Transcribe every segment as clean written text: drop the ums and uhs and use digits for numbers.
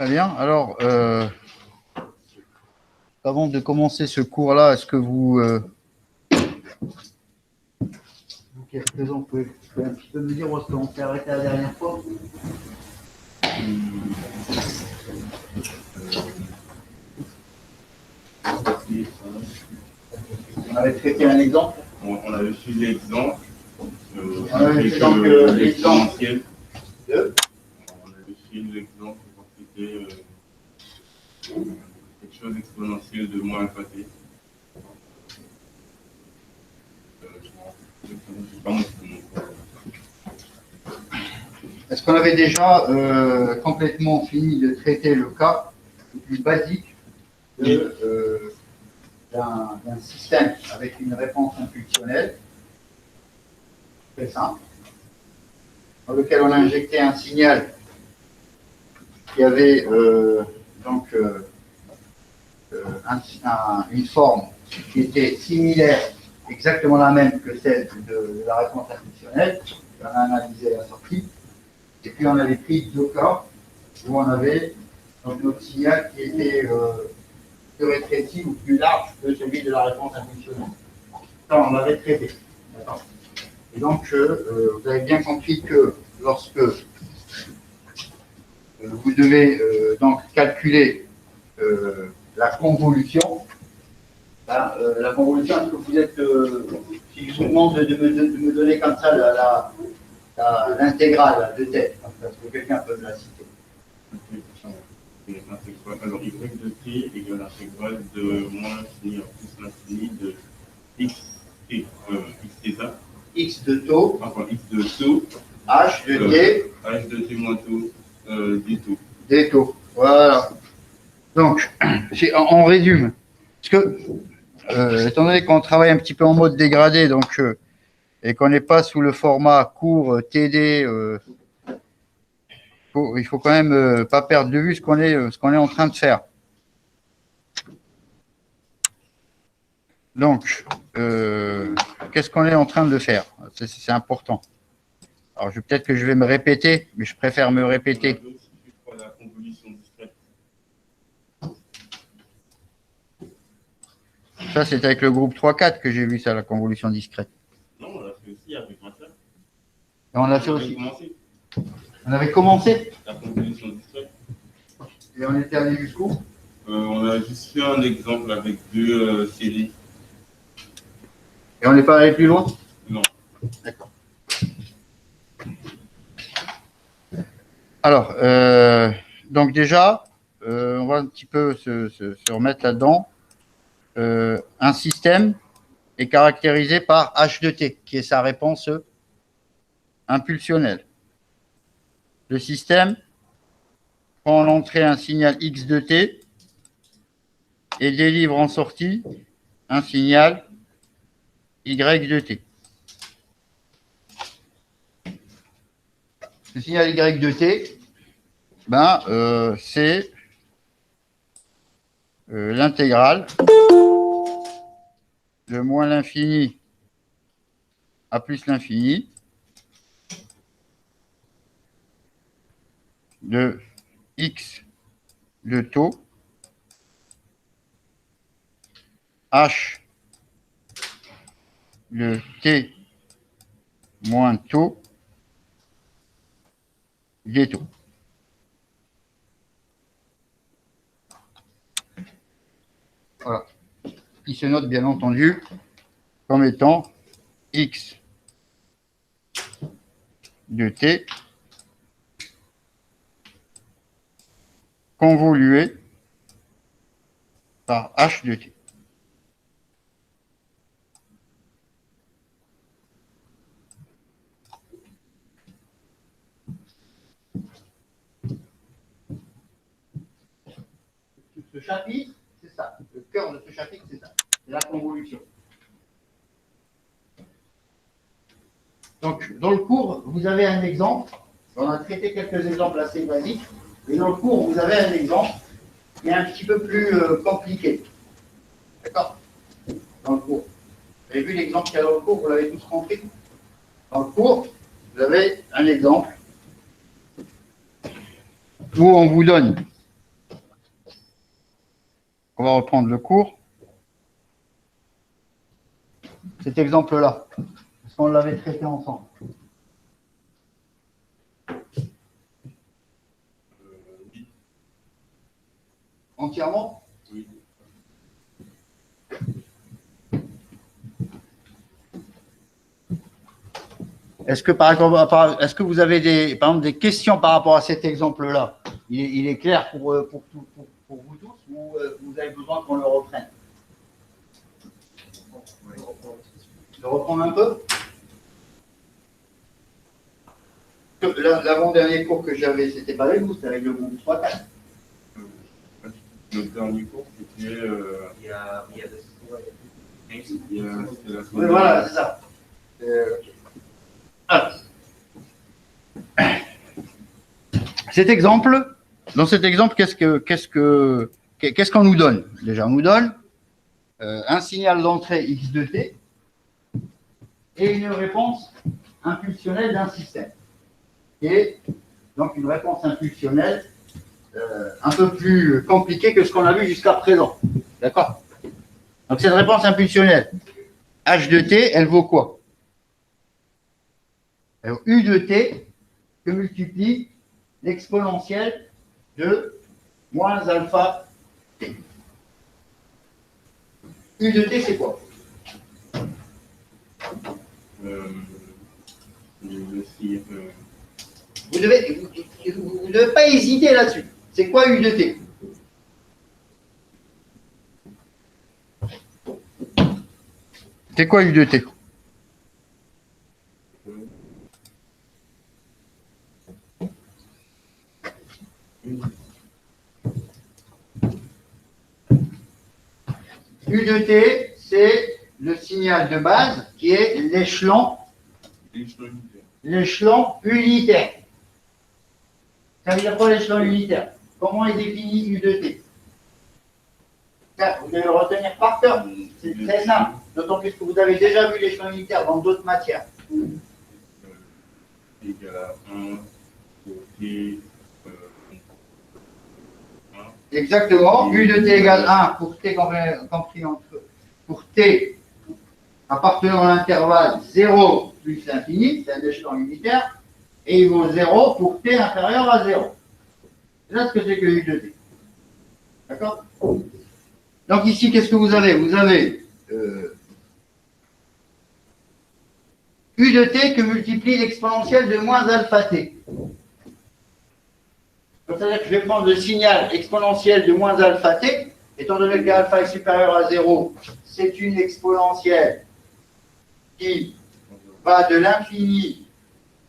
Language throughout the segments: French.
Très bien. Alors, avant de commencer ce cours-là, est-ce que vous qui êtes présent, vous pouvez un petit peu me dire où est-ce qu'on s'est arrêté la dernière fois? On avait traité un exemple. On avait suivi l'exemple. On avait fait donc l'exemple. On avait suivi l'exemple pour c'était quelque chose d'exponentiel de moins côté. Est-ce qu'on avait déjà complètement fini de traiter le cas le plus basique d'un système avec une réponse impulsionnelle, très simple, dans lequel on a injecté un signal qui avait une forme qui était similaire, exactement la même que celle de la réponse impulsionnelle. On a analysé la sortie. Et puis on avait pris deux cas où on avait donc, notre signal qui était plus rétréci ou plus large que celui de la réponse impulsionnelle. Ça, on l'avait traité. Et donc, vous avez bien compris que lorsque vous devez donc calculer la convolution, la convolution, est-ce que vous êtes, si je vous demande de me donner comme ça l'intégrale de tête, parce que quelqu'un peut me la citer. Alors, y de t égale l'intégrale de moins l'infini en plus l'infini de x θ. X de taux. Enfin, x de taux. H de t. H de t moins taux d taux. D taux. Voilà. Donc, on résume. Parce que, étant donné qu'on travaille un petit peu en mode dégradé, donc, et qu'on n'est pas sous le format court TD, il faut quand même pas perdre de vue ce qu'on est en train de faire. Donc, qu'est-ce qu'on est en train de faire? C'est important. Alors, peut-être que je vais me répéter, mais je préfère me répéter. Ça, c'est avec le groupe 3-4 que j'ai vu ça, la convolution discrète. Non, on l'a fait aussi avec Marcel. Et on l'a fait aussi. On avait commencé la convolution discrète. Et on était allé jusqu'où? On a juste fait un exemple avec deux séries. Et on n'est pas allé plus loin? Non. D'accord. Alors, donc déjà, on va un petit peu se remettre là-dedans. Un système est caractérisé par H de t, qui est sa réponse impulsionnelle. Le système prend en entrée un signal X de t et délivre en sortie un signal Y de t. Le signal Y de t, c'est l'intégrale de moins l'infini à plus l'infini de X de taux H de t moins taux des taux. Voilà. Qui se note bien entendu comme étant X de t convolué par H de t. Ce chapitre, c'est ça. Le cœur de ce chapitre, c'est ça. C'est la convolution. Donc, dans le cours, vous avez un exemple. On a traité quelques exemples assez basiques. Et dans le cours, vous avez un exemple qui est un petit peu plus compliqué. D'accord? Dans le cours. Vous avez vu l'exemple qu'il y a dans le cours, vous l'avez tous compris? Dans le cours, vous avez un exemple où on vous donne On va reprendre le cours. Cet exemple-là, parce qu'on l'avait traité ensemble. Oui. Entièrement? Oui. Est-ce que, est-ce que vous avez par exemple, des questions par rapport à cet exemple-là? Il est clair pour vous tous ou vous avez besoin qu'on le reprenne? Je reprends un peu. L'avant-dernier cours que j'avais, c'était pas avec vous, c'était avec le groupe 3-4. Le dernier cours, c'était. Il y a Oui, voilà, c'est ça. Cet exemple, dans cet exemple, qu'est-ce qu'on nous donne? Déjà, on nous donne un signal d'entrée x de t et une réponse impulsionnelle d'un système. Et donc une réponse impulsionnelle un peu plus compliquée que ce qu'on a vu jusqu'à présent. D'accord? Donc cette réponse impulsionnelle, h de t, elle vaut quoi? Alors, u de t que multiplie l'exponentielle de moins alpha t. U de t, c'est quoi? Vous ne devez pas hésiter là-dessus. C'est quoi U de t? C'est quoi U de t? U de t, c'est le signal de base qui est l'échelon unitaire. Ça veut dire quoi l'échelon unitaire? Comment est défini U de t? Vous devez le retenir par cœur. C'est très simple. D'autant plus que vous avez déjà vu l'échelon unitaire dans d'autres matières. Égal à 1 pour t. Exactement. U de t égale 1 pour t compris entre pour t appartenant à l'intervalle 0 plus l'infini, c'est un échelon unitaire, et il vaut 0 pour t inférieur à 0. C'est là ce que c'est que U de t. D'accord? Donc ici, qu'est-ce que vous avez? Vous avez U de t que multiplie l'exponentielle de moins alpha t. C'est-à-dire que je vais prendre le signal exponentiel de moins alpha t, étant donné que alpha est supérieur à 0, c'est une exponentielle qui va de l'infini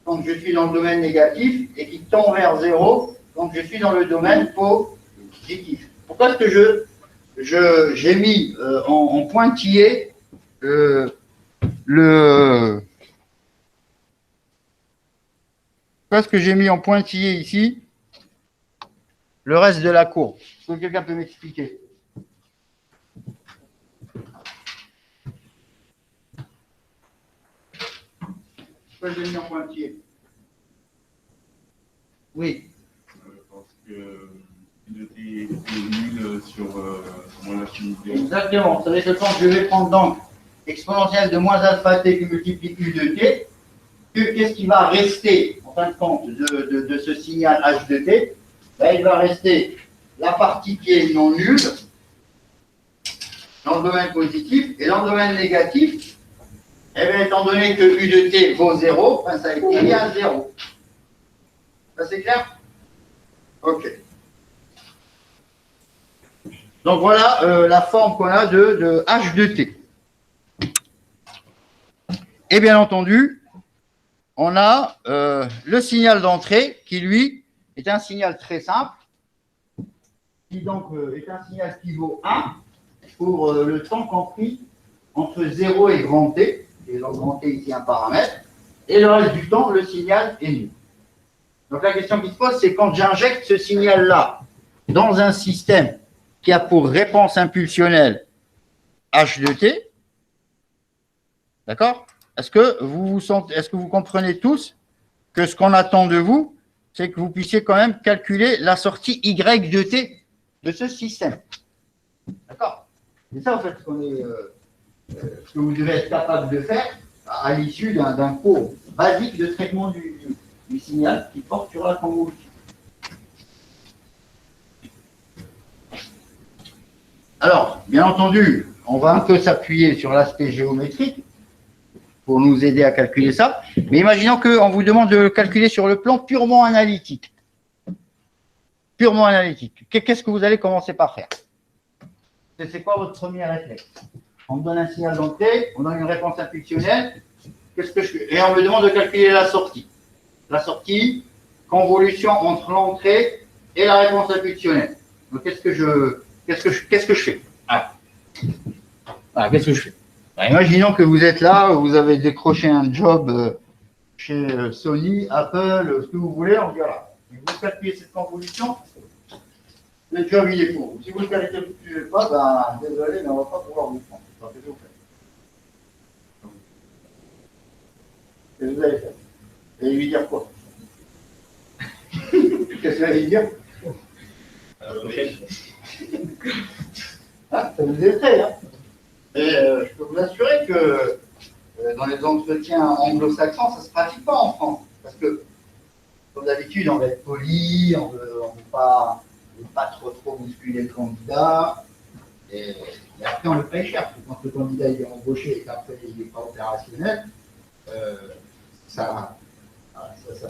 quand je suis dans le domaine négatif et qui tend vers 0 quand je suis dans le domaine positif. Pourquoi est-ce que j'ai mis en pointillé pourquoi est-ce que j'ai mis en pointillé ici le reste de la courbe? Est-ce que quelqu'un peut m'expliquer? Pourquoi j'ai mis en pointillé? Oui. Parce que U de t est nul sur moins l'infinité. Exactement. Ça veut dire que quand je vais prendre donc exponentielle de moins alpha t qui multiplie U de t, qu'est-ce qui va rester en fin de compte de ce signal h de t? Ben, il va rester la partie qui est non nulle dans le domaine positif et dans le domaine négatif, eh bien, étant donné que U de t vaut 0, ben, ça a été mis à 0. Ça c'est clair? Ok. Donc voilà la forme qu'on a de h de t. Et bien entendu, on a le signal d'entrée qui, lui, est un signal très simple, qui donc est un signal qui vaut 1 pour le temps compris entre 0 et grand T, et donc grand T ici un paramètre, et le reste du temps, le signal est nul. Donc la question qui se pose, c'est quand j'injecte ce signal-là dans un système qui a pour réponse impulsionnelle h de t, d'accord? Est-ce que vous comprenez tous que ce qu'on attend de vous, c'est que vous puissiez quand même calculer la sortie y de t de ce système? D'accord? C'est ça, en fait, ce que vous devez être capable de faire à l'issue d'un cours basique de traitement du signal qui porte sur la convolution. Alors, bien entendu, on va un peu s'appuyer sur l'aspect géométrique pour nous aider à calculer ça. Mais imaginons qu'on vous demande de calculer sur le plan purement analytique. Purement analytique. Qu'est-ce que vous allez commencer par faire? C'est quoi votre premier réflexe? On me donne un signal d'entrée, on donne une réponse impulsionnelle. Qu'est-ce que je fais? Et on me demande de calculer la sortie. La sortie, convolution entre l'entrée et la réponse impulsionnelle. Donc qu'est-ce que je fais? Qu'est-ce que je fais? Imaginons que vous êtes là, vous avez décroché un job chez Sony, Apple, ce que vous voulez, on dit voilà. Vous calculez cette convolution, le job il est pour vous. Si vous ne le calculez pas, ben, désolé, mais on ne va pas pouvoir vous prendre. Qu'est-ce que vous faites? Qu'est-ce que vous allez faire? Vous allez lui dire quoi? Qu'est-ce que vous allez lui dire? À la prochaine. Ça vous effraie, hein? Et je peux vous assurer que dans les entretiens anglo-saxons, ça ne se pratique pas en France. Parce que, comme d'habitude, on va être poli, on ne veut pas trop bousculer le candidat. Et après, on le paye cher. Parce que quand le candidat est embauché et qu'après, il n'est pas opérationnel, ça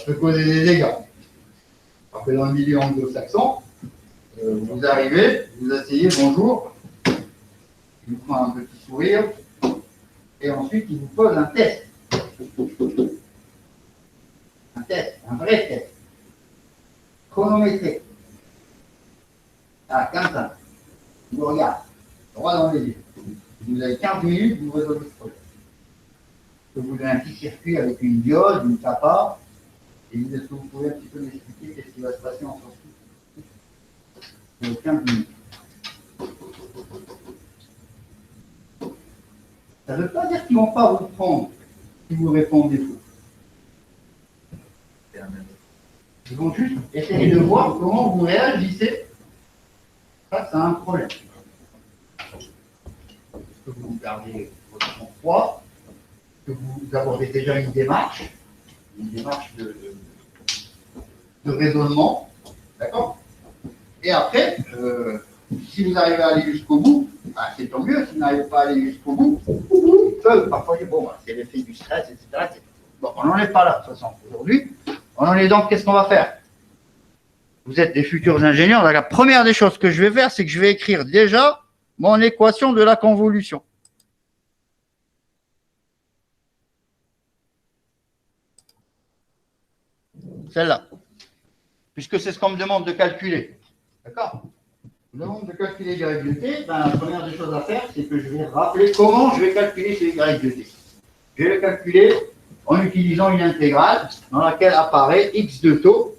peut causer des dégâts. Alors que dans le milieu anglo-saxon, vous arrivez, vous asseyez, bonjour, il vous prend un petit sourire, et ensuite il vous pose un test. Un test, un vrai test. Chronométré. Ah, 15 ans. Il vous regarde, droit dans les yeux. Vous avez 15 minutes, vous résolvez ce problème. Je vous donne un petit circuit avec une diode, une capa, et est-ce que vous pouvez un petit peu m'expliquer qu'est-ce qui va se passer en sortie? Vous avez 15 minutes. Ça ne veut pas dire qu'ils ne vont pas vous prendre si vous répondez faux. Ils vont juste essayer de voir comment vous réagissez face à un problème. Est-ce que vous gardez votre sang-froid? Est-ce que vous abordez déjà une démarche de raisonnement? D'accord? Et après, si vous arrivez à aller jusqu'au bout, c'est tant mieux. Si vous n'arrivez pas à aller jusqu'au bout, ils peuvent parfois dire, bon, c'est l'effet du stress, etc. Bon, on n'en est pas là, de toute façon. Aujourd'hui, on en est donc, qu'est-ce qu'on va faire? Vous êtes des futurs ingénieurs. Donc la première des choses que je vais faire, c'est que je vais écrire déjà mon équation de la convolution. Celle-là. Puisque c'est ce qu'on me demande de calculer. D'accord? On me demande de calculer y de t. La première des choses à faire, c'est que je vais rappeler comment je vais calculer ce y de t. Je vais le calculer en utilisant une intégrale dans laquelle apparaît x de taux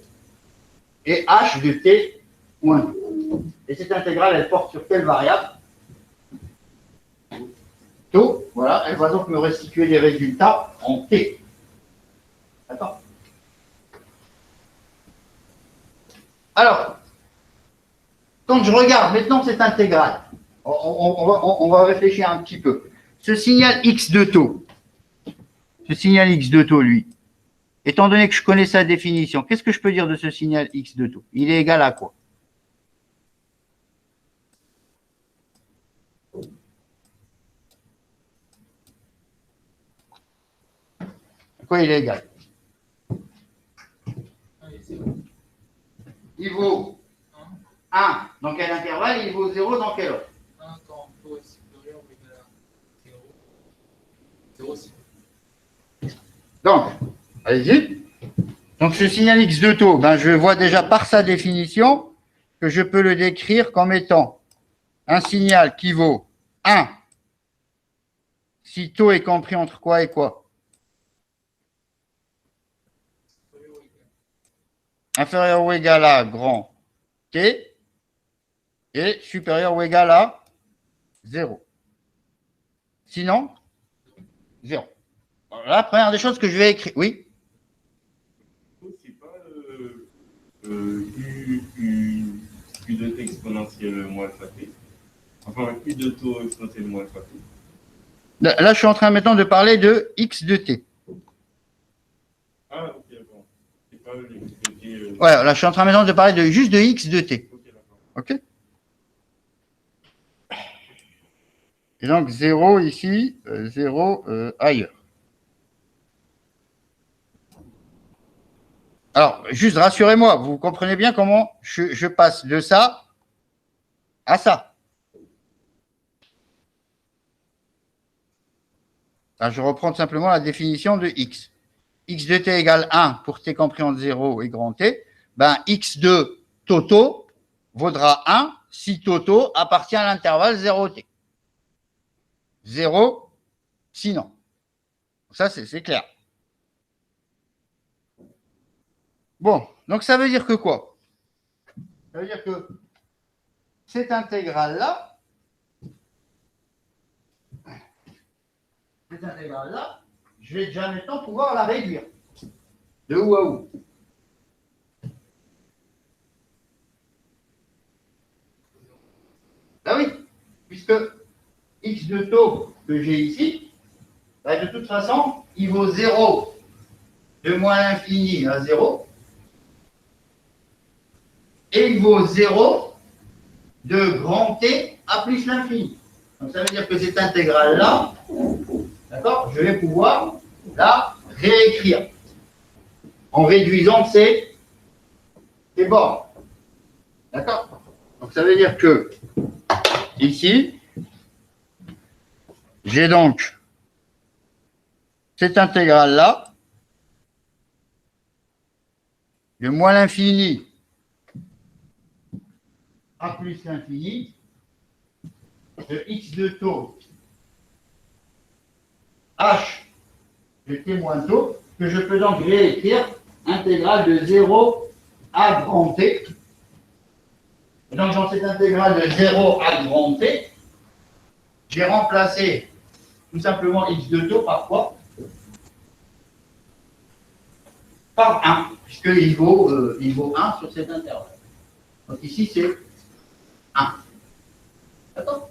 et h de t moins 2. Et cette intégrale, elle porte sur quelle variable? Taux. Voilà, elle va donc me restituer des résultats en t. D'accord? Alors, quand je regarde maintenant cette intégrale, on va réfléchir un petit peu. Ce signal x de taux, lui, étant donné que je connais sa définition, qu'est-ce que je peux dire de ce signal x de taux? Il est égal à quoi? À quoi il est égal? Il vaut 1 dans quel intervalle? Il vaut 0 dans quel autre? 1 quand taux est supérieur ou égal à 0. 0, Donc, allez-y. Donc, ce signal x de taux, je vois déjà par sa définition que je peux le décrire comme étant un signal qui vaut 1 si taux est compris entre quoi et quoi? Inférieur ou égal à grand t et supérieur ou égal à 0. Sinon, 0. La première des choses que je vais écrire, oui? C'est pas U de t exponentielle moins alpha t. Enfin, U de taux exponentiel moins alpha t. Là, je suis en train maintenant de parler de x de t. Ah, ok, d'accord. C'est pas le x de t. Ouais, là, je suis en train maintenant de parler de juste de x de t. Ok, d'accord. OK? Et donc, 0 ici, 0 ailleurs. Alors, juste rassurez-moi, vous comprenez bien comment je passe de ça à ça. Là, je reprends tout simplement la définition de x. X de t égale 1 pour t compris entre 0 et grand t. Ben, x de toto vaudra 1 si toto appartient à l'intervalle 0t. 0, sinon. Ça, c'est clair. Bon, donc ça veut dire que quoi? Ça veut dire que cette intégrale-là, je vais déjà maintenant pouvoir la réduire. De où à où? Ah oui, puisque x de taux que j'ai ici, bah, de toute façon, il vaut 0 de moins l'infini à 0, et il vaut 0 de grand t à plus l'infini. Donc ça veut dire que cette intégrale-là, d'accord, je vais pouvoir la réécrire en réduisant ces bornes. D'accord? Donc ça veut dire que ici, j'ai donc cette intégrale-là de moins l'infini à plus l'infini de x de taux h de t moins taux, que je peux donc réécrire intégrale de 0 à grand t. Et donc dans cette intégrale de 0 à grand t, j'ai remplacé tout simplement x de taux par quoi? Par 1, puisqu'il vaut 1 sur cet intervalle. Donc ici, c'est 1. D'accord?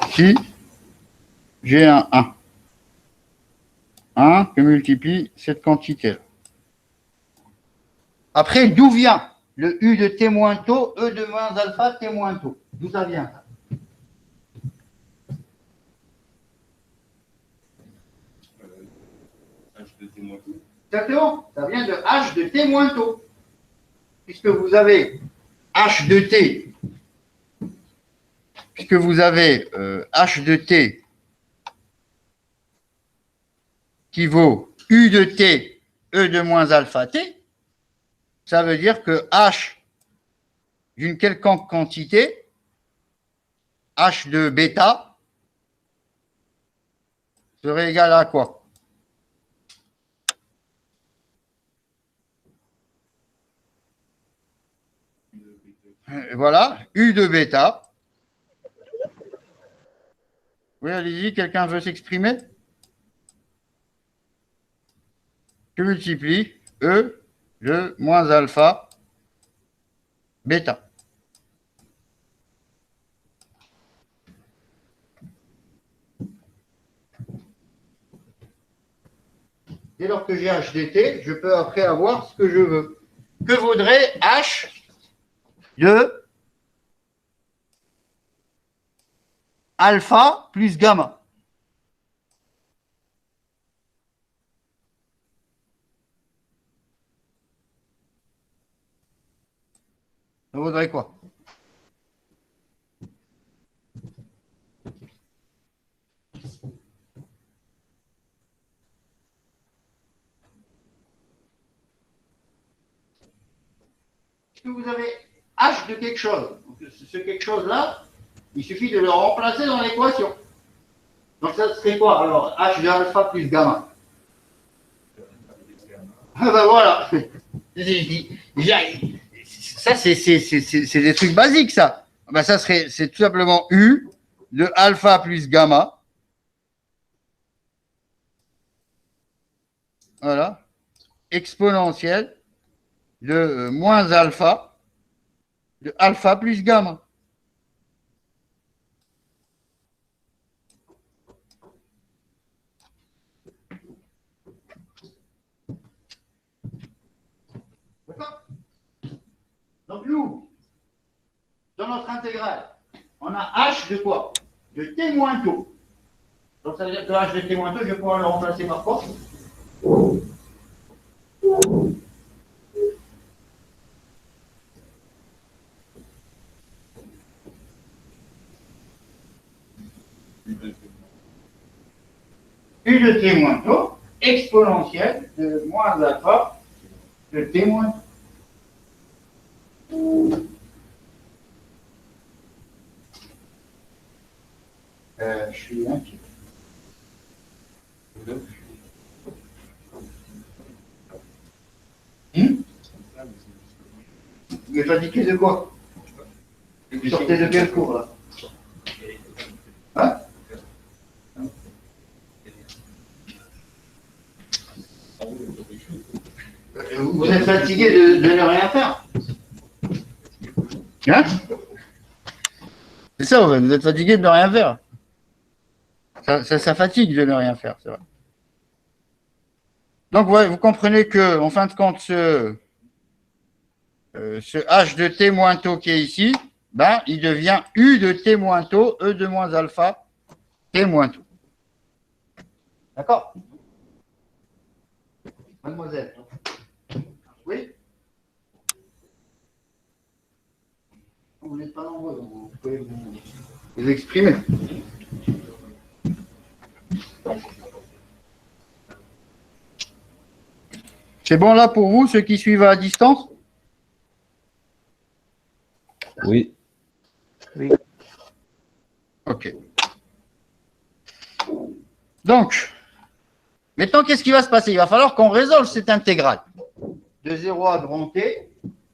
Ici, j'ai un 1. 1 que multiplie cette quantité-là. Après, d'où vient le U de T moins taux, E de moins alpha, T moins taux? D'où ça vient ça? H de t moins taux. Exactement, ça vient de H de T moins taux. Puisque vous avez H de T, puisque vous avez H de T qui vaut U de T, E de moins alpha T, ça veut dire que H d'une quelconque quantité, H de bêta, serait égal à quoi? Voilà, U de bêta. Oui, allez-y, quelqu'un veut s'exprimer? Que multiplie E de moins alpha bêta. Dès lors que j'ai H dt, je peux après avoir ce que je veux. Que vaudrait H de alpha plus gamma? Ça vaudrait quoi? Que vous avez H de quelque chose. Donc, ce quelque chose-là, il suffit de le remplacer dans l'équation. Donc ça serait quoi alors? H de alpha plus gamma. Ah ben voilà. Ça, c'est des trucs basiques, ça. Ben, ça serait, c'est tout simplement U de alpha plus gamma. Voilà. Exponentielle de moins alpha de alpha plus gamma. D'accord? Donc nous, dans notre intégrale, on a h de quoi? De t moins taux. Donc ça veut dire que h de t moins taux, je vais pouvoir le remplacer par quoi? U de t moins taux exponentielle de moins alpha de t moins taux. Je suis inquiet. Mais t'as dit de quoi? Vous sortez de quel cours là? Hein? Vous êtes fatigué de ne rien faire? Hein? C'est ça, vous êtes fatigué de ne rien faire. Ça fatigue de ne rien faire, c'est vrai. Donc, ouais, vous comprenez que, en fin de compte, ce h de t moins tau qui est ici, ben, il devient u de t moins tau, e de moins alpha, t moins tau. D'accord? Mademoiselle. Oui? Vous n'êtes pas nombreux, donc vous pouvez vous exprimer. C'est bon là pour vous, ceux qui suivent à distance? Oui. Oui. Ok. Donc, maintenant, qu'est-ce qui va se passer? Il va falloir qu'on résolve cette intégrale. De 0 à grand T,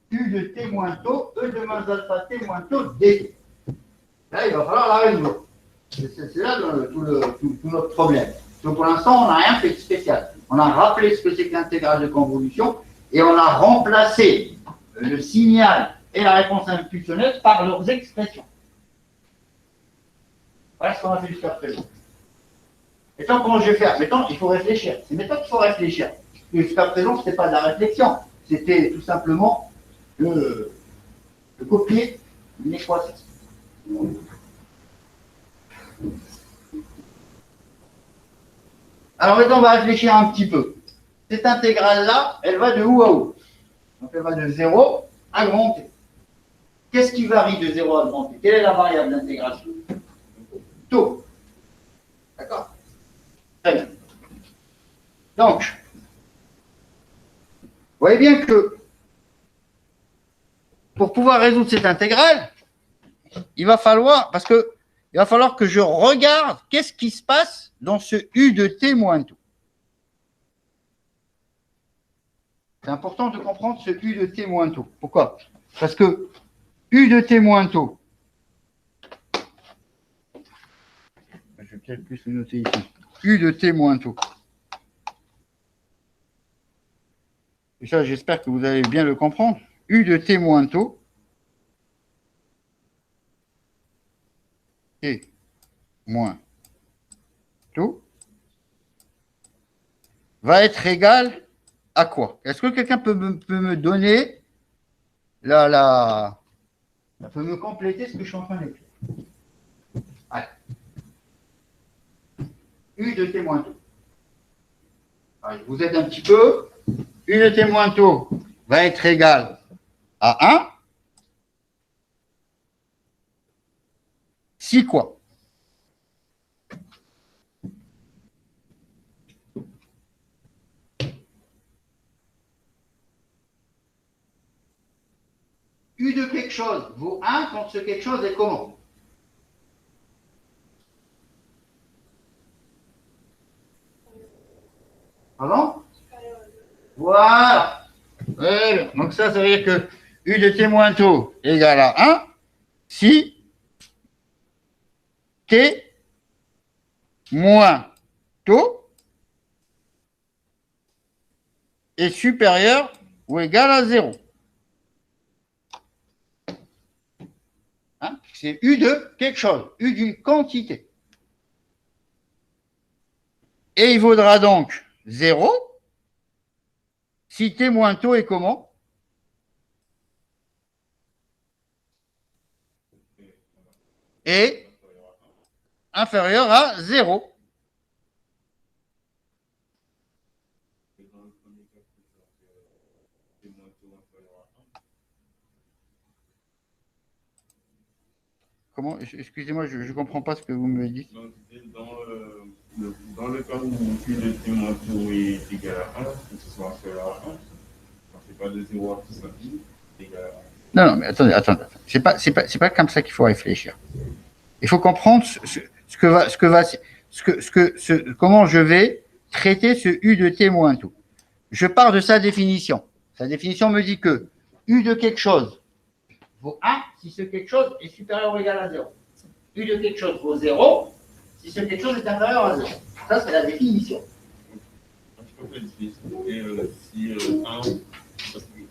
U de T moins tau, E de moins alpha T moins tau, D. Là, il va falloir la résoudre. C'est là tout notre problème. Donc, pour l'instant, on n'a rien fait de spécial. On a rappelé ce que c'est que l'intégrale de convolution et on a remplacé le signal et la réponse impulsionnelle par leurs expressions. Voilà ce qu'on a fait jusqu'à présent. Maintenant, comment je vais faire? Maintenant, il faut réfléchir. C'est maintenant qu'il faut réfléchir. Jusqu'à présent, ce n'était pas de la réflexion. C'était tout simplement de copier une équation. Alors maintenant, on va réfléchir un petit peu. Cette intégrale-là, elle va de où à où? Donc, elle va de 0 à grand T. Qu'est-ce qui varie de 0 à grand T? Quelle est la variable d'intégration? Taux. D'accord? Très bien. Donc, vous voyez bien que pour pouvoir résoudre cette intégrale, il va falloir que je regarde qu'est-ce qui se passe dans ce U de T moins tout. C'est important de comprendre ce U de T moins tout. Pourquoi? Parce que U de T moins tout, je vais peut-être plus le noter ici, U de T moins tout. Et ça, j'espère que vous allez bien le comprendre. U de T moins taux, T moins taux, va être égal à quoi? Est-ce que quelqu'un peut me donner peut me compléter ce que je suis en train d'écrire? Allez. U de T moins taux. Allez, je vous aide un petit peu. U de T moins taux va être égal à 1 si quoi? U de quelque chose vaut 1 quand ce quelque chose est comment? Pardon? Voilà. Donc ça veut dire que U de T moins taux égale à 1 si T moins taux est supérieur ou égal à 0. Hein? C'est U de quelque chose, U d'une quantité. Et il vaudra donc 0 si t moins taux est comment? Est inférieur à 0. Et dans le premier cas, c'est moins tôt inférieur à 1. Comment? Excusez-moi, je ne comprends pas ce que vous me dites. Donc, dans le cas où U de t moins tôt est égal à 1, que ce soit inférieur à 1, on ne fait pas de 0 à plus infini, c'est égal à 1. Non, mais attendez. C'est pas comme ça qu'il faut réfléchir. Il faut comprendre comment je vais traiter ce U de t moins tout. Je pars de sa définition. Sa définition me dit que U de quelque chose vaut 1 si ce quelque chose est supérieur ou égal à 0. U de quelque chose vaut 0 si ce quelque chose est inférieur à 0. Ça, c'est la définition. Un petit peu plus difficile. Et si 1, parce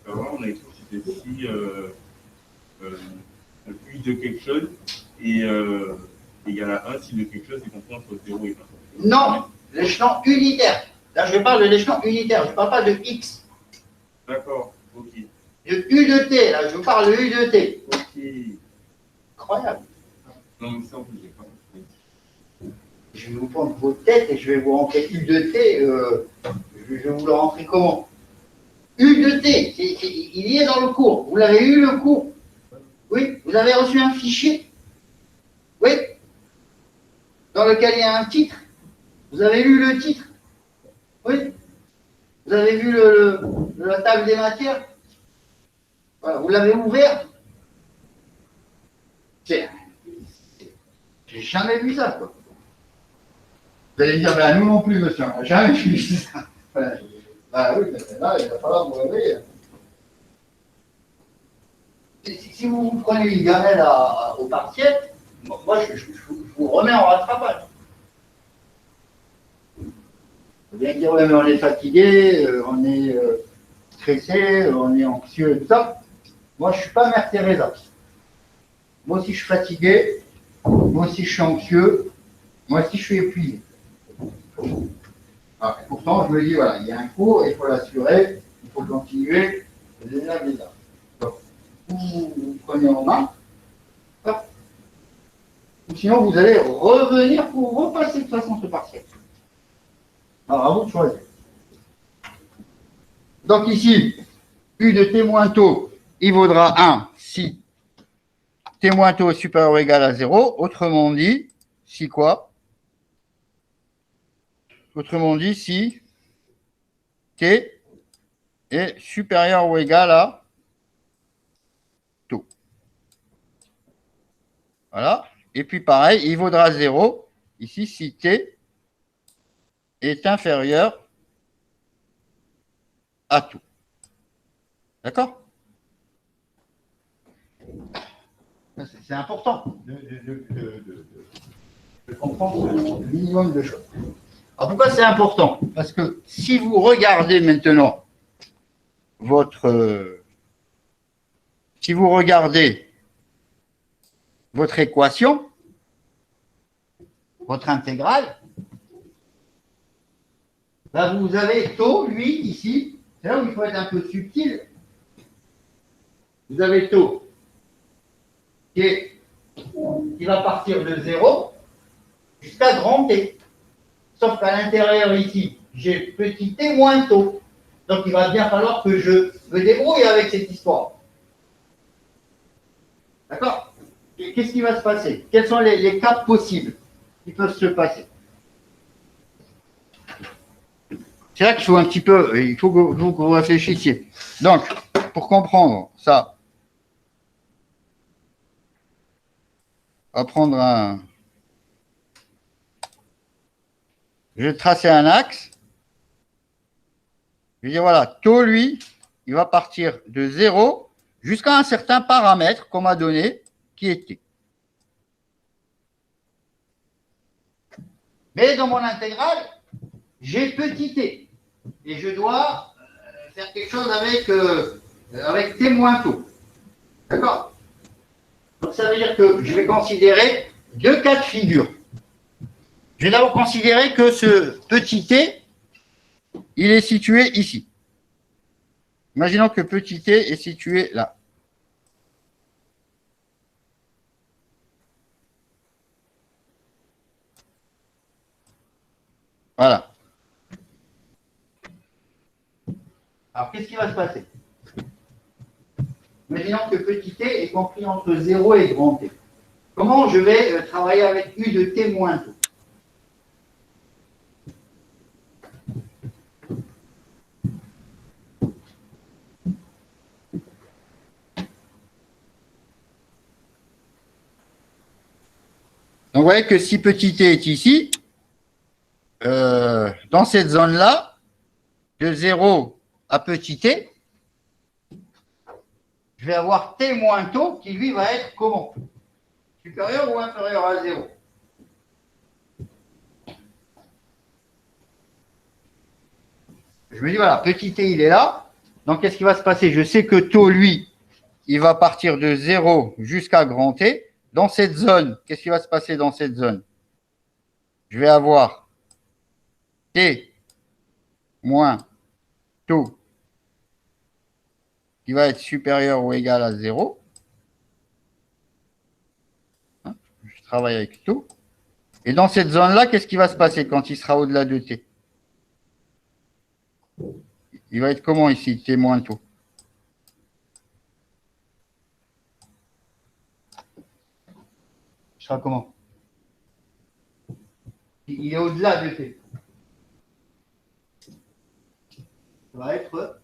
qu'avant, on a écrit que c'était si U de quelque chose est égal à 1 si le quelque chose est compris entre 0 et 1. Non, l'échelon unitaire. Là, je parle de l'échelon unitaire, je ne parle pas de X. D'accord, ok. De U de T, là, je parle de U de T. Ok. Incroyable. Non, mais ça, en plus, j'ai pas compris. Je vais vous prendre vos têtes et je vais vous rentrer U de T. Je vais vous le rentrer comment? U de T, il y est dans le cours. Vous l'avez eu le cours? Oui, vous avez reçu un fichier? Oui, dans lequel il y a un titre. Vous avez lu le titre? Oui. Vous avez vu la table des matières? Voilà, vous l'avez ouvert? J'ai jamais vu ça, quoi. Vous allez dire, ben, nous non plus, monsieur, on n'a jamais vu ça. Voilà. Ben oui, mais là, il va falloir vous réveiller. Si vous prenez une gamelle au partiel, moi, je vous remets en rattrapage. Vous allez dire, ouais, mais on est fatigué, on est stressé, on est anxieux, tout ça. Moi, je ne suis pas Mère Teresa. Moi aussi, je suis fatigué. Moi aussi, je suis anxieux. Moi aussi, je suis épuisé. Ah, pourtant, je me dis, voilà, il y a un cours, il faut l'assurer, il faut continuer. Donc, vous prenez en main. Ou sinon, vous allez revenir pour repasser de toute façon ce partiel. Alors, à vous de choisir. Donc ici, U de t moins taux, il vaudra 1 si t moins taux est supérieur ou égal à 0. Autrement dit, si quoi? Autrement dit, si t est supérieur ou égal à taux. Voilà. Et puis pareil, il vaudra 0 ici si t est inférieur à tout. D'accord? C'est important de comprendre ce minimum de choses. Alors pourquoi c'est important? Parce que si vous regardez maintenant si vous regardez votre équation, votre intégrale, là vous avez taux, lui, ici, c'est là où il faut être un peu subtil. Vous avez taux qui va partir de 0 jusqu'à grand T. Sauf qu'à l'intérieur ici, j'ai petit t moins taux. Donc il va bien falloir que je me débrouille avec cette histoire. D'accord? Qu'est-ce qui va se passer? Quels sont les cas possibles qui peuvent se passer? C'est là qu'il faut un petit peu, il faut que vous réfléchissiez. Donc, pour comprendre ça, on va prendre je vais tracer un axe. Je vais dire, voilà, taux, lui, il va partir de 0 jusqu'à un certain paramètre qu'on m'a donné, qui est t. Mais dans mon intégrale, j'ai petit t. Et je dois faire quelque chose avec t moins taux. D'accord? Donc ça veut dire que je vais considérer deux cas de figure. Je vais d'abord considérer que ce petit t, il est situé ici. Imaginons que petit t est situé là. Voilà. Alors, qu'est-ce qui va se passer? Imaginons que petit t est compris entre 0 et grand t. Comment je vais travailler avec u de t moins taux? Donc, vous voyez que si petit t est ici, dans cette zone-là, de 0 à petit t, je vais avoir t moins taux qui, lui, va être comment? Supérieur ou inférieur à 0? Je me dis, voilà, petit t, il est là. Donc, qu'est-ce qui va se passer? Je sais que taux, lui, il va partir de 0 jusqu'à grand t. Dans cette zone, qu'est-ce qui va se passer dans cette zone? Je vais avoir t moins taux qui va être supérieur ou égal à 0. Je travaille avec taux. Et dans cette zone-là, qu'est-ce qui va se passer quand il sera au-delà de t? Il va être comment ici, t moins taux? Il sera comment? Il est au-delà de t. Ça va être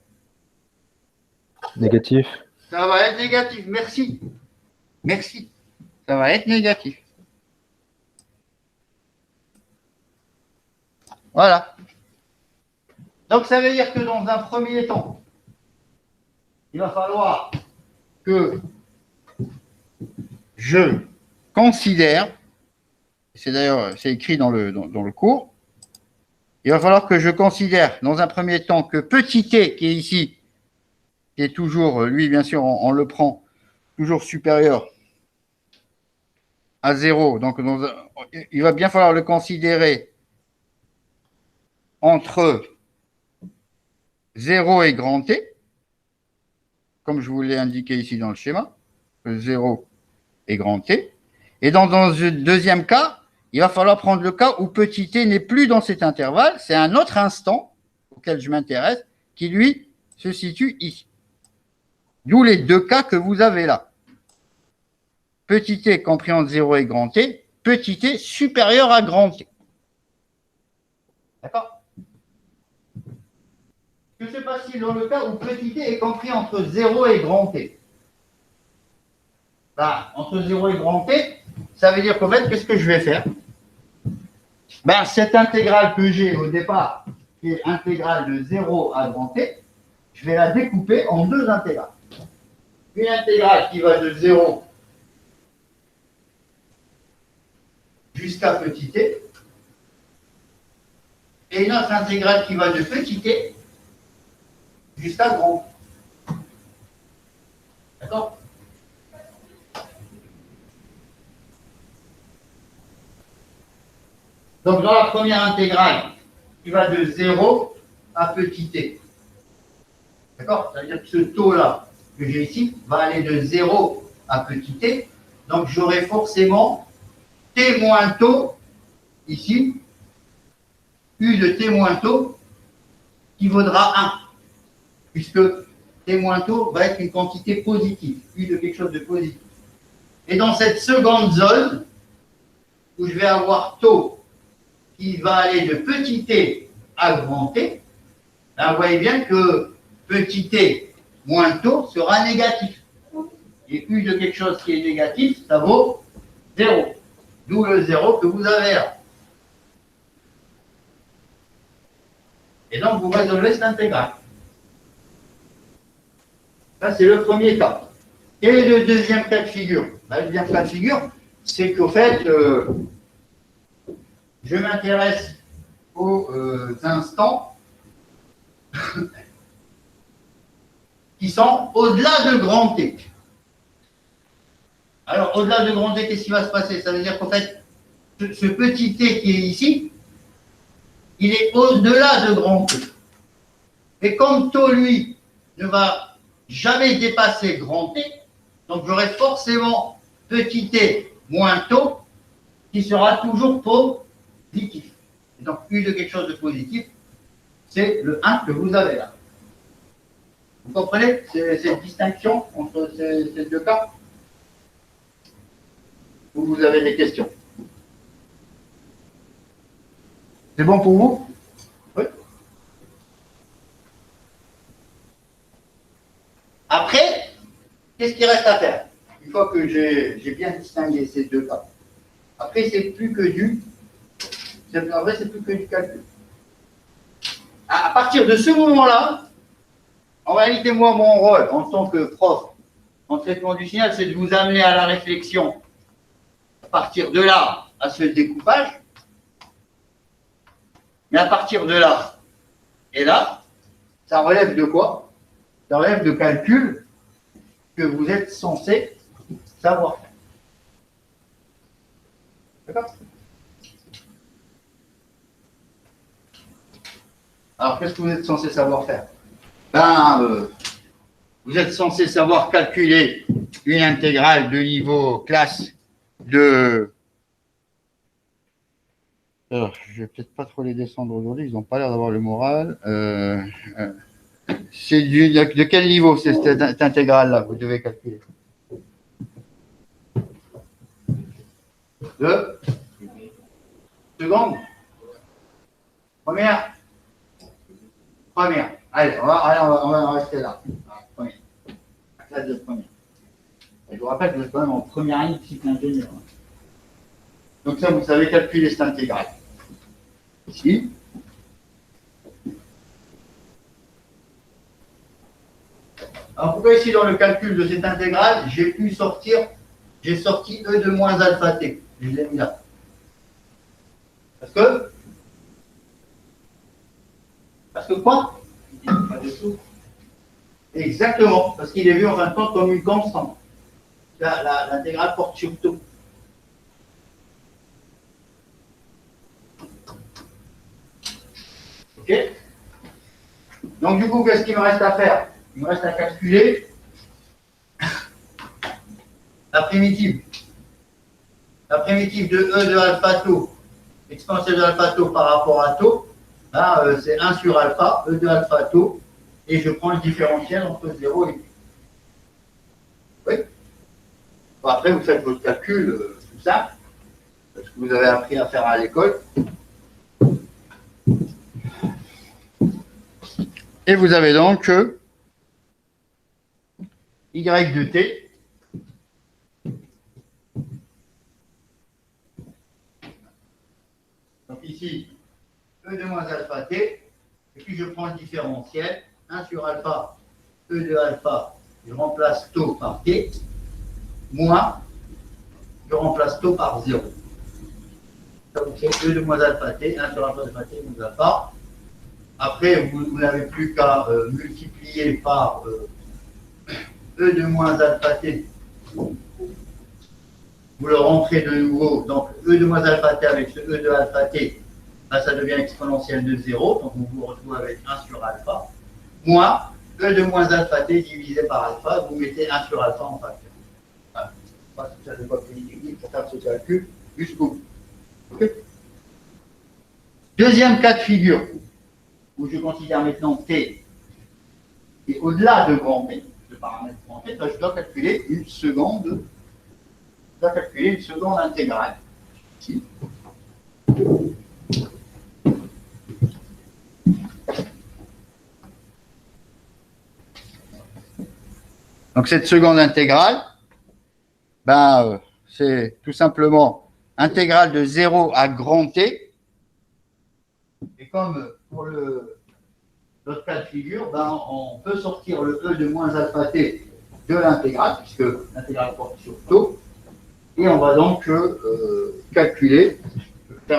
Négatif. Ça va être négatif. Merci. Merci. Ça va être négatif. Voilà. Donc, ça veut dire que dans un premier temps, il va falloir que je considère, c'est d'ailleurs, c'est écrit dans le cours, il va falloir que je considère dans un premier temps que petit t qui est ici, qui est toujours, lui bien sûr, on le prend toujours supérieur à 0, donc il va bien falloir le considérer entre 0 et grand t, comme je vous l'ai indiqué ici dans le schéma, 0 et grand t. Et dans le deuxième cas, il va falloir prendre le cas où petit t n'est plus dans cet intervalle, c'est un autre instant auquel je m'intéresse, qui lui se situe ici. D'où les deux cas que vous avez là. Petit t compris entre 0 et grand t, petit t supérieur à grand t. D'accord? Que se passe-t-il dans le cas où petit t est compris entre 0 et grand t? Bah, entre 0 et grand t, ça veut dire qu'en fait, qu'est-ce que je vais faire? Ben, cette intégrale que j'ai au départ, qui est intégrale de 0 à grand t, je vais la découper en deux intégrales. Une intégrale qui va de 0 jusqu'à petit t, et une autre intégrale qui va de petit t jusqu'à grand t. D'accord? Donc, dans la première intégrale, qui va de 0 à petit t. D'accord? C'est-à-dire que ce taux-là que j'ai ici va aller de 0 à petit t. Donc, j'aurai forcément t moins taux, ici, u de t moins taux, qui vaudra 1. Puisque t moins taux va être une quantité positive, u de quelque chose de positif. Et dans cette seconde zone, où je vais avoir taux qui va aller de petit t à grand t, là, vous voyez bien que petit t moins taux sera négatif. Et u de quelque chose qui est négatif, ça vaut 0. D'où le 0 que vous avez là. Et donc, vous résolvez cette intégrale. Ça, c'est le premier cas. Quel est le deuxième cas de figure? Le deuxième cas de figure, c'est qu'au fait, je m'intéresse aux instants qui sont au-delà de grand T. Alors, au-delà de grand T, qu'est-ce qui va se passer? Ça veut dire qu'en fait, ce petit T qui est ici, il est au-delà de grand T. Et comme taux, lui, ne va jamais dépasser grand T, donc j'aurai forcément petit T moins taux, qui sera toujours positif. Et donc, U de quelque chose de positif, c'est le 1 que vous avez là. Vous comprenez cette distinction entre ces deux cas? Ou vous avez des questions? C'est bon pour vous? Oui. Après, qu'est-ce qu'il reste à faire? Une fois que j'ai bien distingué ces deux cas. Après, c'est plus que du calcul. À partir de ce moment-là, en réalité, moi, mon rôle en tant que prof en traitement du signal, c'est de vous amener à la réflexion à partir de là à ce découpage. Mais à partir de là et là, ça relève de quoi? Ça relève de calculs que vous êtes censé savoir faire. D'accord? Alors, qu'est-ce que vous êtes censé savoir faire? Vous êtes censé savoir calculer une intégrale de niveau classe de... Alors, je ne vais peut-être pas trop les descendre aujourd'hui, ils n'ont pas l'air d'avoir le moral. C'est de quel niveau c'est cette intégrale-là, vous devez calculer? De seconde? Première? Première. Allez, on va rester là. Première. Classe de première. Et je vous rappelle que vous êtes quand même en première année de cycle ingénieur. Donc ça, vous savez calculer cette intégrale. Ici. Alors pourquoi ici, dans le calcul de cette intégrale, j'ai sorti E de moins alpha t. Je l'ai mis là. Parce que quoi? Pas du tout. Exactement, parce qu'il est vu en fin de compte comme une constante. L'intégrale porte sur tout. Ok? Donc du coup, qu'est-ce qu'il me reste à faire? Il me reste à calculer la primitive. La primitive de E de alpha tau, exponentielle de alpha tau par rapport à tau. Là, c'est 1 sur alpha, E de alpha tau, et je prends le différentiel entre 0 et 1. Oui. Bon, après, vous faites votre calcul tout simple, ce que vous avez appris à faire à l'école. Et vous avez donc Y de t donc ici, E de moins alpha t, et puis je prends le différentiel, 1 sur alpha, E de alpha, je remplace tau par t, moins, je remplace tau par 0. Ça vous fait E de moins alpha t, 1 sur alpha t moins alpha. Après, vous n'avez plus qu'à multiplier par E de moins alpha t. Vous le rentrez de nouveau, donc E de moins alpha t avec ce E de alpha t, là, ça devient exponentielle de 0, donc on vous retrouve avec 1 sur alpha, moins E de moins alpha t divisé par alpha, vous mettez 1 sur alpha en facteur. Voilà. Je pense que ça n'est pas plus technique pour faire ce calcul jusqu'au bout. Okay. Deuxième cas de figure, où je considère maintenant t et au-delà de grand T, le paramètre grand T, je dois calculer une seconde intégrale. Ici. Donc cette seconde intégrale, c'est tout simplement intégrale de 0 à grand T. Et comme pour l'autre cas de figure, on peut sortir le E de moins alpha t de l'intégrale, puisque l'intégrale porte sur tau. Et on va donc faire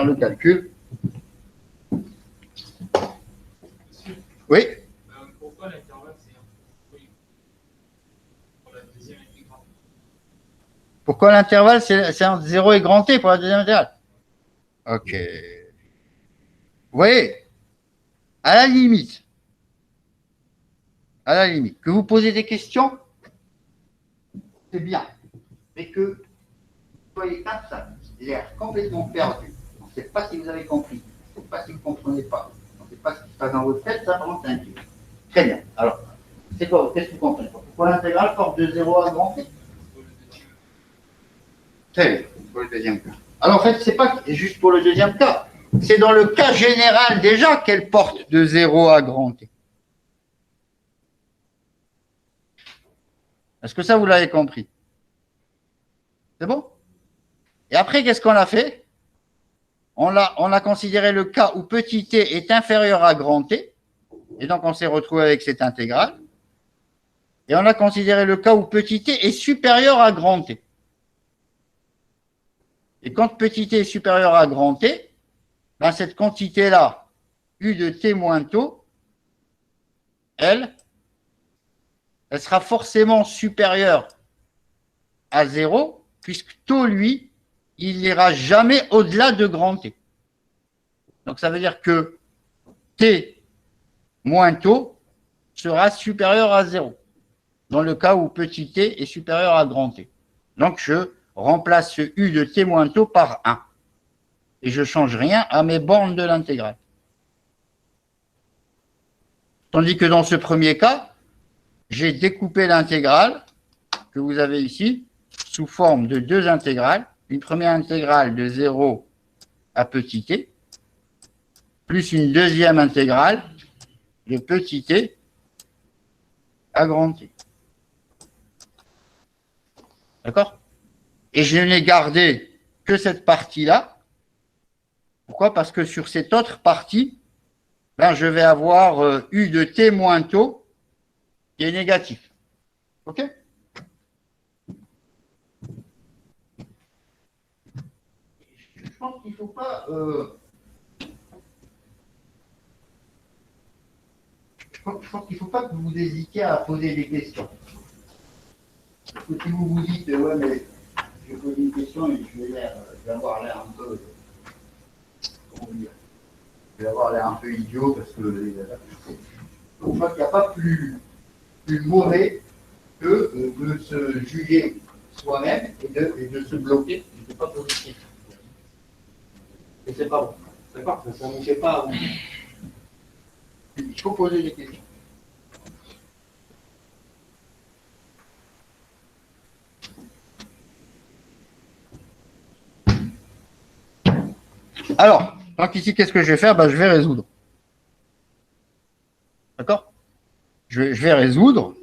le calcul. Oui. Pourquoi l'intervalle c'est 1? Oui. Pourquoi l'intervalle, c'est entre 0 et grand T pour la deuxième intégrale? Ok. Vous voyez, à la limite, que vous posez des questions, c'est bien. Mais que vous soyez comme ça, l'air complètement perdu. On ne sait pas si vous avez compris. On ne sait pas si vous ne comprenez pas. On ne sait pas ce qui se passe dans votre tête, ça prend un peu. Très bien. Alors, c'est quoi? Qu'est-ce que vous comprenez pas? Pourquoi l'intégrale porte de 0 à grand T? Très bien, pour le deuxième cas. Alors en fait, c'est pas juste pour le deuxième cas. C'est dans le cas général déjà qu'elle porte de 0 à grand T. Est-ce que ça, vous l'avez compris? C'est bon? Et après, qu'est-ce qu'on a fait? On a considéré le cas où petit t est inférieur à grand T. Et donc, on s'est retrouvé avec cette intégrale. Et on a considéré le cas où petit t est supérieur à grand T. Et quand petit t est supérieur à grand T, ben cette quantité-là, U de t moins tau, elle sera forcément supérieure à 0, puisque tau, lui, il n'ira jamais au-delà de grand T. Donc, ça veut dire que t moins tau sera supérieur à 0, dans le cas où petit t est supérieur à grand T. Donc, je remplace ce U de t moins tau par 1. Et je ne change rien à mes bornes de l'intégrale. Tandis que dans ce premier cas, j'ai découpé l'intégrale que vous avez ici sous forme de deux intégrales. Une première intégrale de 0 à petit t, plus une deuxième intégrale de petit t à grand T. D'accord? Et je n'ai gardé que cette partie-là. Pourquoi? Parce que sur cette autre partie, ben, je vais avoir U de t moins tau qui est négatif. OK? Je pense qu'il ne faut pas... je pense qu'il ne faut pas que vous hésitiez à poser des questions. Parce que si vous vous dites, ouais, mais je pose une question et je vais avoir l'air un peu... Comment dire? Je vais avoir l'air un peu idiot parce que... Je crois qu'il n'y a pas plus mauvais que de se juger soi-même et de se bloquer et de ne pas poser de questions. Et c'est pas bon. D'accord? Ça ne fait pas... Il faut poser des questions. Alors, donc ici, qu'est-ce que je vais faire? Ben, je vais résoudre. D'accord? Je vais résoudre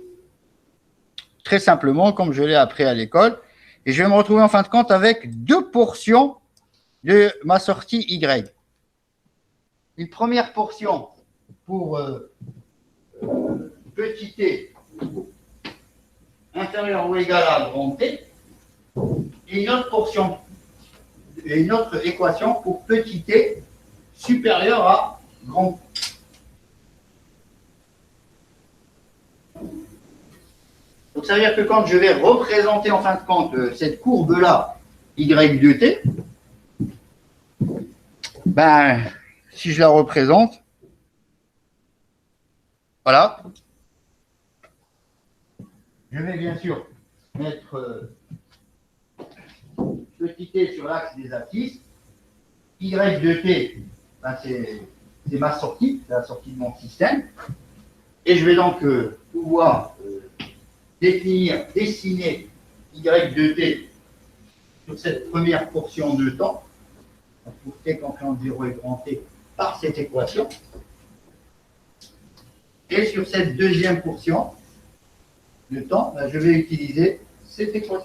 très simplement, comme je l'ai appris à l'école, et je vais me retrouver en fin de compte avec deux portions de ma sortie Y. Une première portion pour petit t inférieur ou égal à grand T, et une autre portion, et une autre équation pour petit t supérieur à grand T. Donc ça veut dire que quand je vais représenter en fin de compte cette courbe-là, y de t, ben, si je la représente, voilà, je vais bien sûr mettre petit t sur l'axe des abscisses, y de t, ben c'est ma sortie, c'est la sortie de mon système, et je vais donc pouvoir dessiner y de t sur cette première portion de temps, pour t compris entre 0 et grand T, par cette équation. Et sur cette deuxième portion de temps, ben, je vais utiliser cette équation.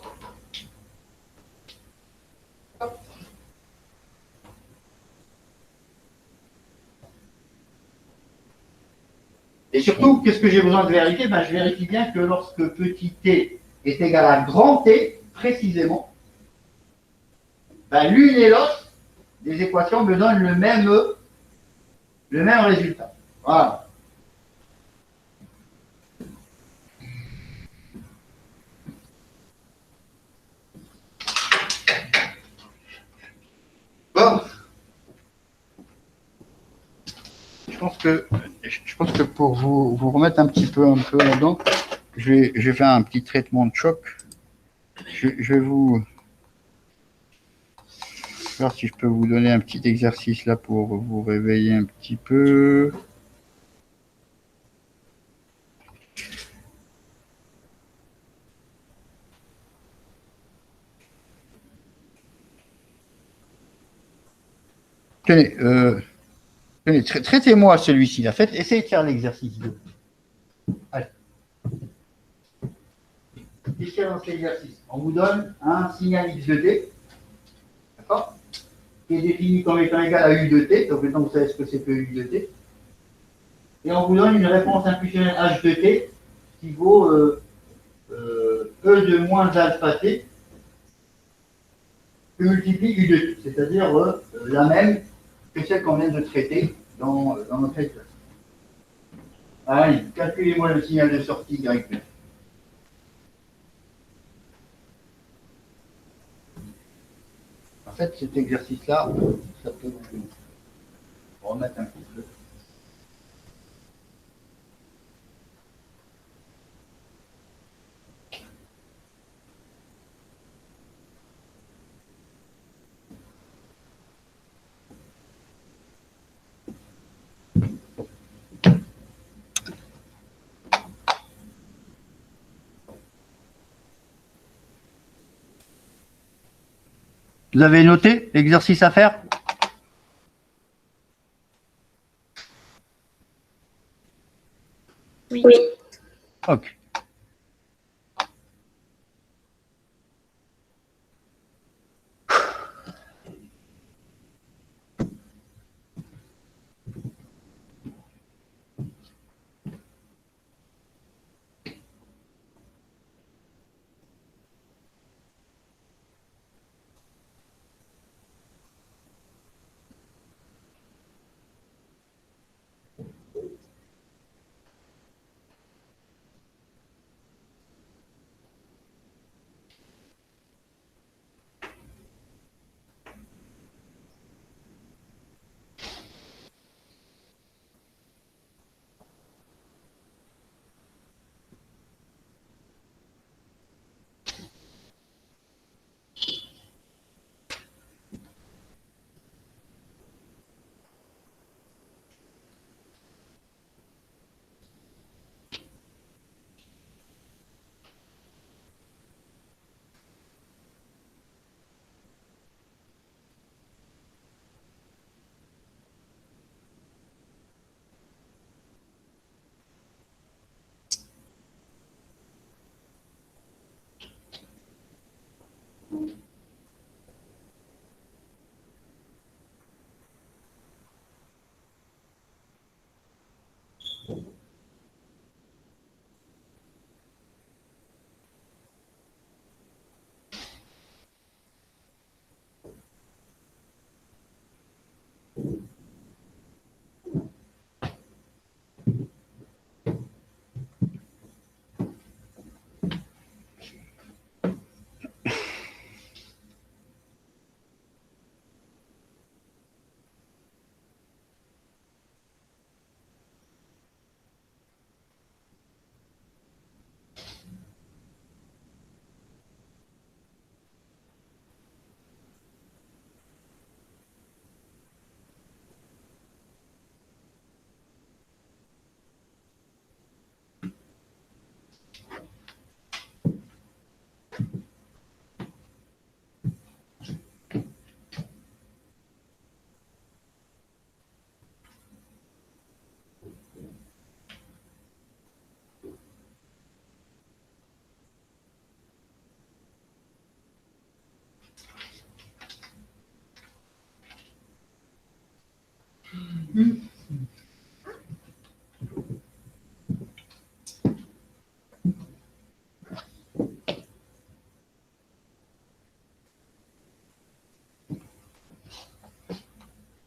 Et surtout, qu'est-ce que j'ai besoin de vérifier? Ben, je vérifie bien que lorsque petit t est égal à grand T, précisément, ben, l'une et l'autre des équations me donnent le même résultat. Voilà. pense que pour vous remettre un peu là-dedans, je vais faire un petit traitement de choc. Je vais voir si je peux vous donner un petit exercice là pour vous réveiller un petit peu. Tenez, traitez-moi celui-ci. Essayez de faire l'exercice 2. Allez. Qu'est-ce qu'il y a dans cet exercice? On vous donne un signal x de t, d'accord, qui est défini comme étant égal à u de t, donc maintenant vous savez ce que c'est que u de t, et on vous donne une réponse impulsionnelle h de t qui vaut e de moins alpha t que multiplie u de t, c'est-à-dire la même que celle qu'on vient de traiter dans notre exercice. Allez, calculez-moi le signal de sortie y de t. En fait, cet exercice-là, ça peut vous remettre un petit peu. Vous avez noté l'exercice à faire? Oui. Ok.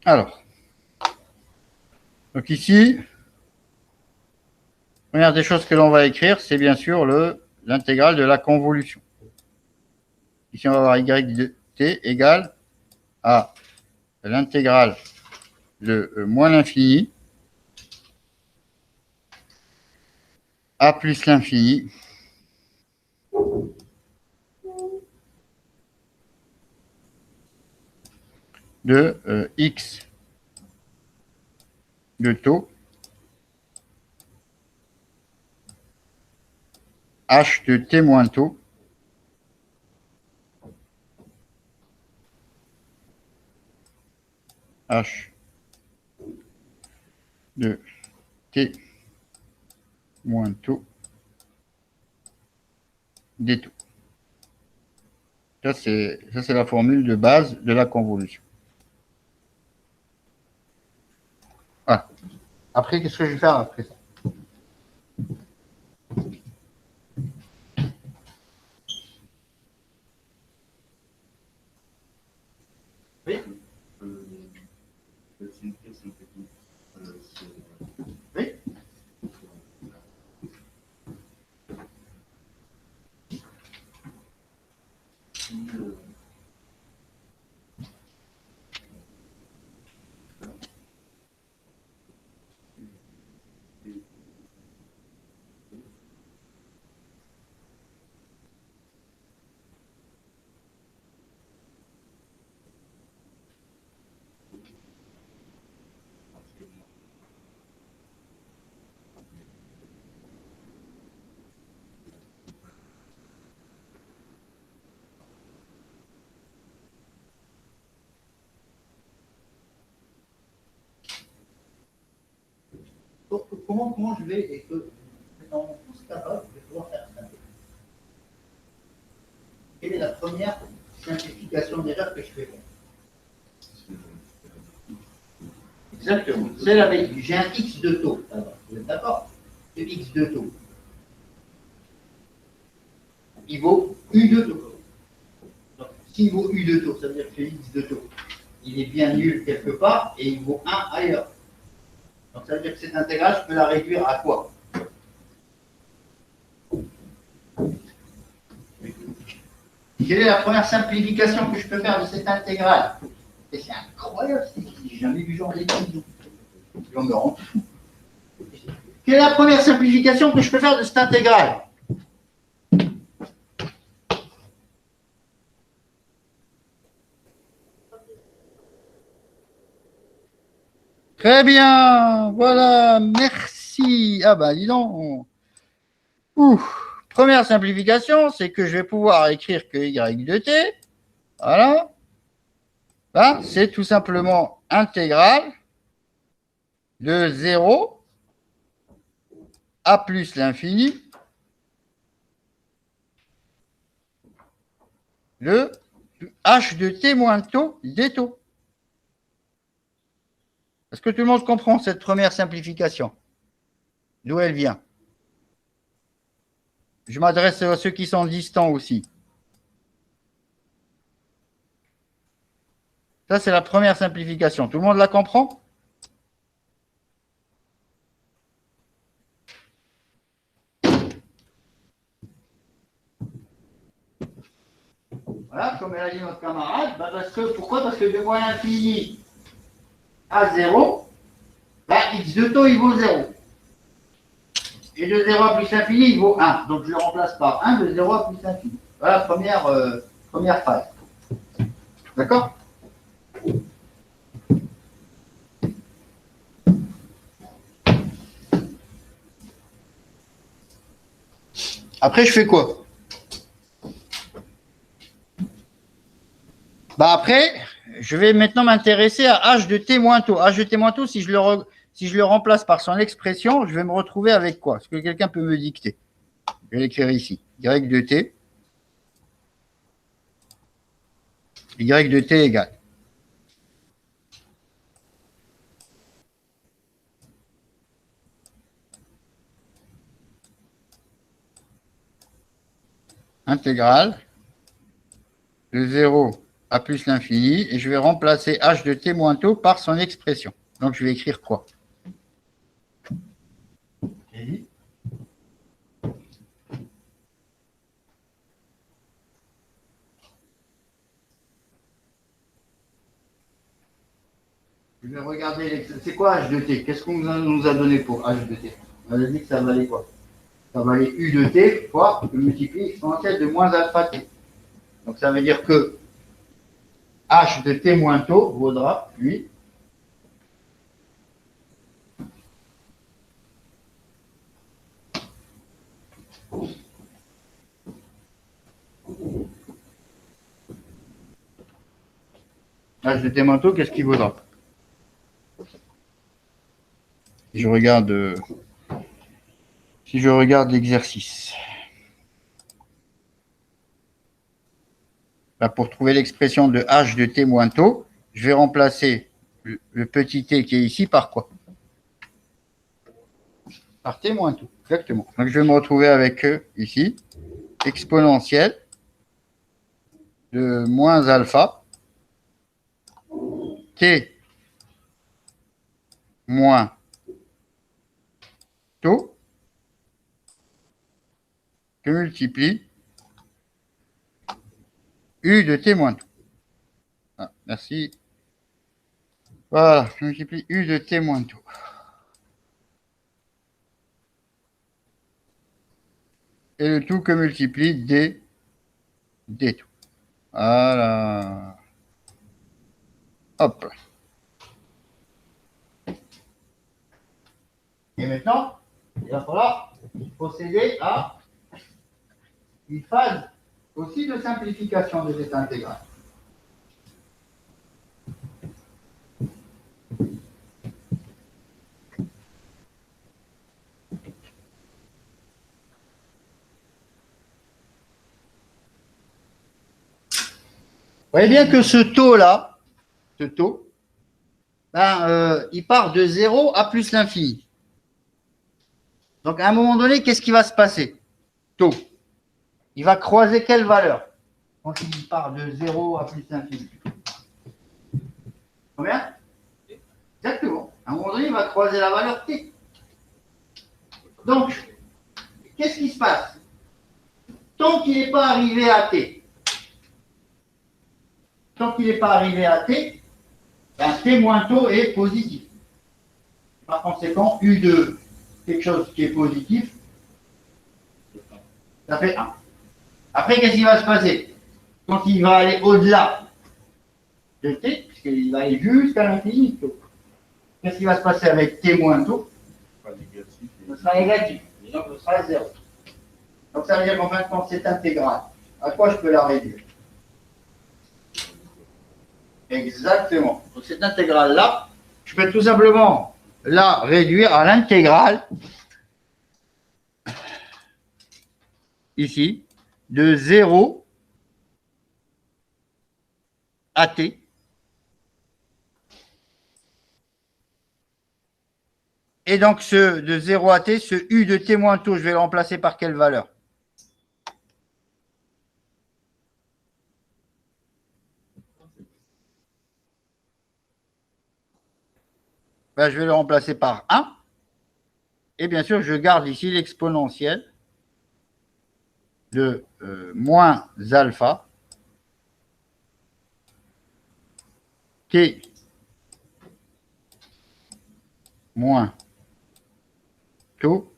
Alors, donc ici, première des choses que l'on va écrire, c'est bien sûr l'intégrale de la convolution. Ici, on va avoir y de t égale à l'intégrale de moins l'infini A plus l'infini de x de taux h de t moins taux h de t moins taux des taux. Ça, c'est la formule de base de la convolution. Voilà. Après, qu'est-ce que je vais faire après ça? Oui. Oui. Donc, comment je vais, et que dans tous capables de pouvoir faire ça? Quelle est la première simplification déjà que je fais faire? Exactement. C'est la règle. J'ai un x de taux. Vous êtes d'accord? Ce x de taux, il vaut u de taux. Donc, s'il vaut u de taux, ça veut dire que x de taux, il est bien nul quelque part et il vaut 1 ailleurs. Donc, ça veut dire que cette intégrale, je peux la réduire à quoi? Quelle est la première simplification que je peux faire de cette intégrale? Et c'est incroyable, j'ai jamais vu genre d'étude. Je me rends fou. Quelle est la première simplification que je peux faire de cette intégrale? Très bien, voilà, merci. Ah bah dis donc. Première simplification, c'est que je vais pouvoir écrire que y de t, voilà, ben, c'est tout simplement intégrale de 0 à plus l'infini de h de t moins taux des taux. Est-ce que tout le monde comprend cette première simplification? D'où elle vient? Je m'adresse à ceux qui sont distants aussi. Ça, c'est la première simplification. Tout le monde la comprend? Voilà, comme elle a dit notre camarade, bah pourquoi? Parce que de moins l'infini à 0, bah, x de taux, il vaut 0. Et de 0 à plus l'infini, il vaut 1. Donc je le remplace par 1 de 0 à plus l'infini. Voilà la première phase. D'accord? Après, je fais quoi? Bah après, je vais maintenant m'intéresser à h de t moins taux. H de t moins taux, si je le remplace par son expression, je vais me retrouver avec quoi? Est-ce que quelqu'un peut me dicter? Je vais l'écrire ici. Y de t. Y de t égale. Intégrale de 0 à plus l'infini, et je vais remplacer h de t moins taux par son expression. Donc, je vais écrire quoi? Je vais regarder, c'est quoi h de t? Qu'est-ce qu'on nous a donné pour h de t? On a dit que ça valait quoi? ça va aller U de T fois le multiplié exponentiel de moins alpha T. Donc ça veut dire que H de T moins taux vaudra, lui, H de T moins taux, qu'est-ce qu'il vaudra? Si je regarde l'exercice. Là, pour trouver l'expression de H de T moins taux, je vais remplacer le petit t qui est ici par quoi? Par T moins taux, exactement. Donc je vais me retrouver avec ici, exponentielle de moins alpha T moins taux que multiplie U de T moins taux. Ah, merci. Voilà, je multiplie U de T moins taux. Et le tout que multiplie D tout. Voilà. Hop. Et maintenant, il va falloir procéder à une phase aussi de simplification de cette intégrale. Vous voyez bien que ce taux-là, il part de 0 à plus l'infini. Donc, à un moment donné, qu'est-ce qui va se passer? Taux. Il va croiser quelle valeur quand il part de 0 à plus l'infini? Combien? Exactement. À un moment donné, il va croiser la valeur t. Donc, qu'est-ce qui se passe? Tant qu'il n'est pas arrivé à t, t moins taux est positif. Par conséquent, U de quelque chose qui est positif, ça fait 1. Après, qu'est-ce qui va se passer? Quand il va aller au-delà de t, puisqu'il va aller jusqu'à l'infini, qu'est-ce qui va se passer avec t moins taux? Ce sera négatif, donc ce sera 0. Donc ça veut dire qu'en fin de compte, cette intégrale, à quoi je peux la réduire? Exactement. Donc cette intégrale-là, je peux tout simplement la réduire à l'intégrale, ici, de 0 à t. Et donc, de 0 à t, ce u de t moins taux, je vais le remplacer par quelle valeur? Ben, je vais le remplacer par 1. Et bien sûr, je garde ici l'exponentielle de moins alpha t moins taux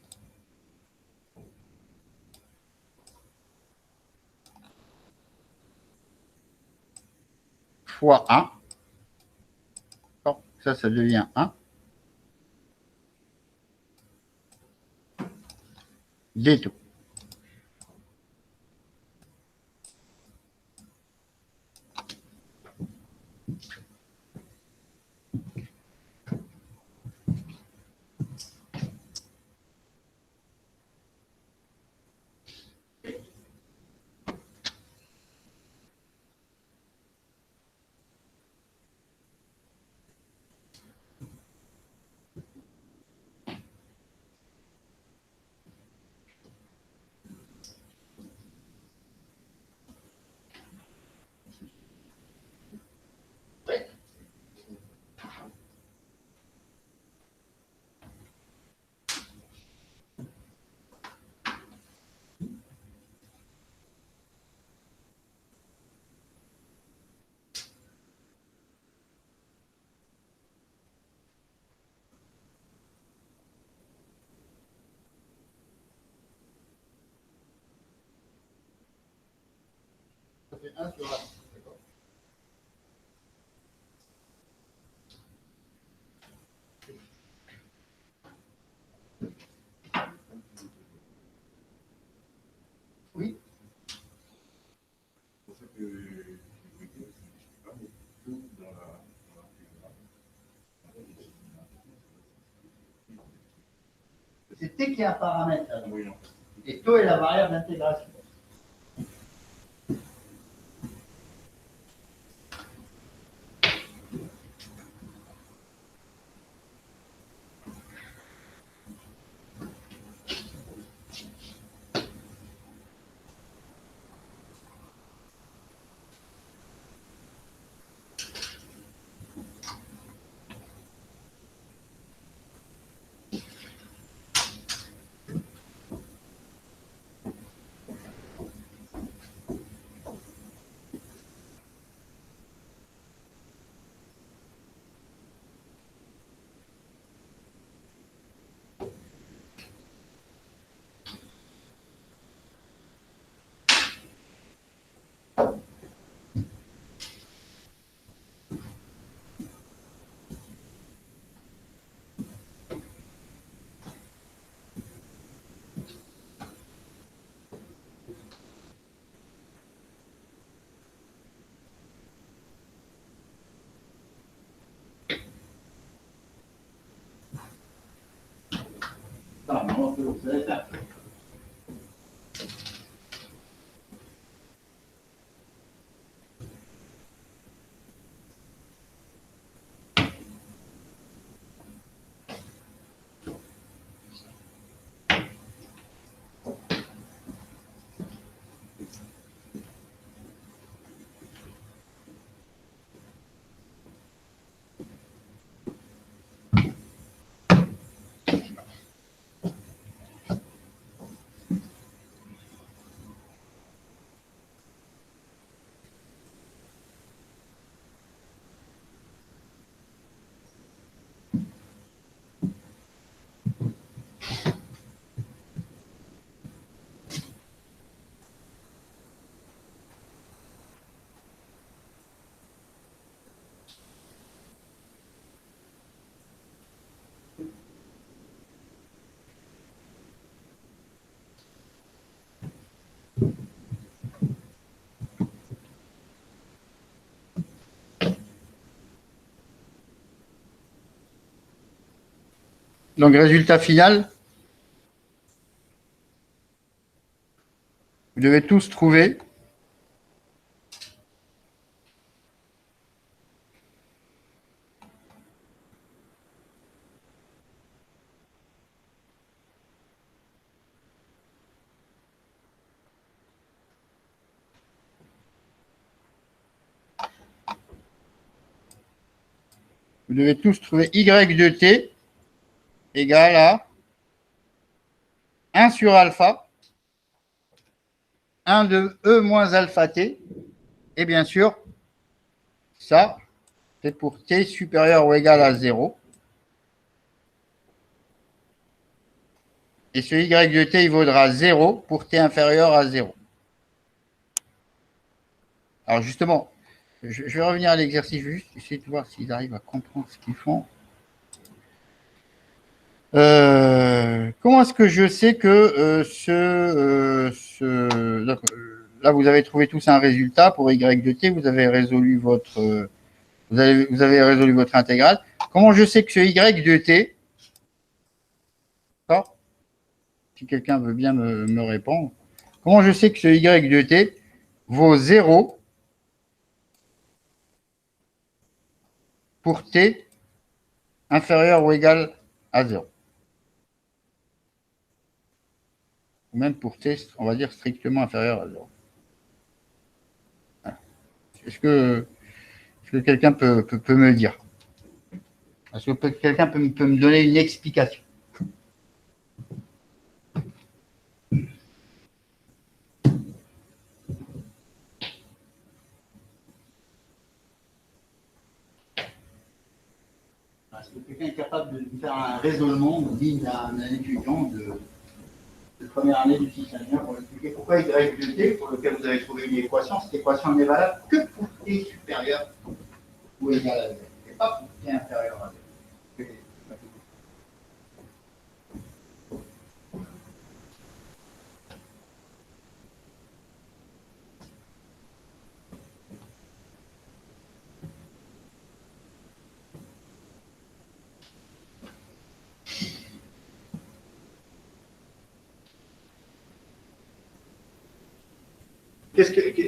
fois 1. Bon, ça devient 1. D tout. fait 1 sur alpha. D'accord. Oui. Pour ça que je veux dire, c'est pas tout dans la C'est T qui est un paramètre. Alors. oui, non. Et taux est la variable d'intégration. Ah, non, ça va être un. Donc, résultat final, vous devez tous trouver y de t égale à 1 sur alpha, 1 de E moins alpha t, et bien sûr, ça, c'est pour t supérieur ou égal à 0. Et ce y de t, il vaudra 0 pour t inférieur à 0. Alors justement, je vais revenir à l'exercice juste, essayer de voir s'ils arrivent à comprendre ce qu'ils font. Comment est-ce que je sais que là, vous avez trouvé tous un résultat pour y de t, vous avez résolu votre, vous avez résolu votre intégrale. Comment je sais que ce y de t, d'accord, si quelqu'un veut bien me répondre, comment je sais que ce y de t vaut 0 pour t inférieur ou égal à 0? Ou même pour t, on va dire strictement inférieur à 0. Est-ce que quelqu'un peut me dire? Est-ce que quelqu'un peut me donner une explication? Est-ce que quelqu'un est capable de faire un raisonnement digne d'un étudiant de première année du système pour expliquer pourquoi y de t, pour lequel vous avez trouvé une équation, cette équation n'est valable que pour t supérieur ou égal à 0, et pas pour t inférieur à 0.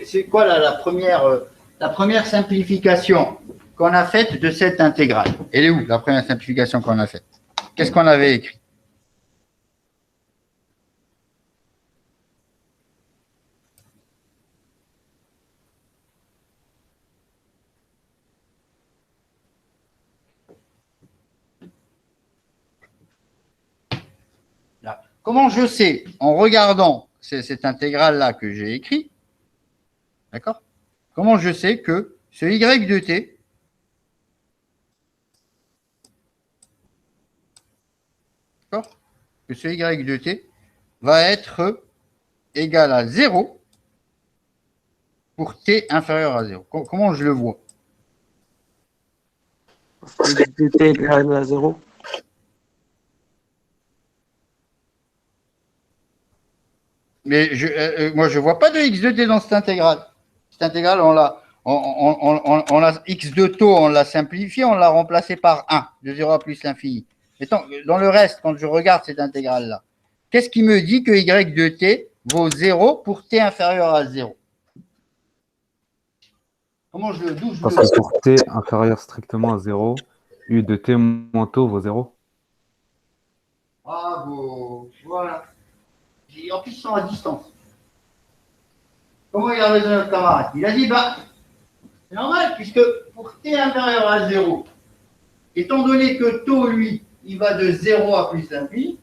C'est quoi la première simplification qu'on a faite de cette intégrale? Elle est où, la première simplification qu'on a faite? Qu'est-ce qu'on avait écrit? Là. Comment je sais, en regardant cette intégrale-là que j'ai écrite, d'accord? Comment je sais que ce y de t, d'accord, que ce y de t va être égal à 0 pour t inférieur à 0. Comment je le vois? X de t égale à 0. Mais moi, je ne vois pas de x de t dans cette intégrale. Cette intégrale, on l'a x de taux, on l'a simplifié, on l'a remplacé par 1, de 0 à plus l'infini. Mais dans le reste, quand je regarde cette intégrale-là, qu'est-ce qui me dit que y de t vaut 0 pour t inférieur à 0? D'où je Parce le que pour t inférieur strictement à 0, u de t moins taux vaut 0. Bravo, voilà. En plus, ils sont à distance. Comment il a raisonné notre camarade? Il a dit, bah, c'est normal, puisque pour t inférieur à 0, étant donné que taux, lui, il va de 0 à plus l'infini,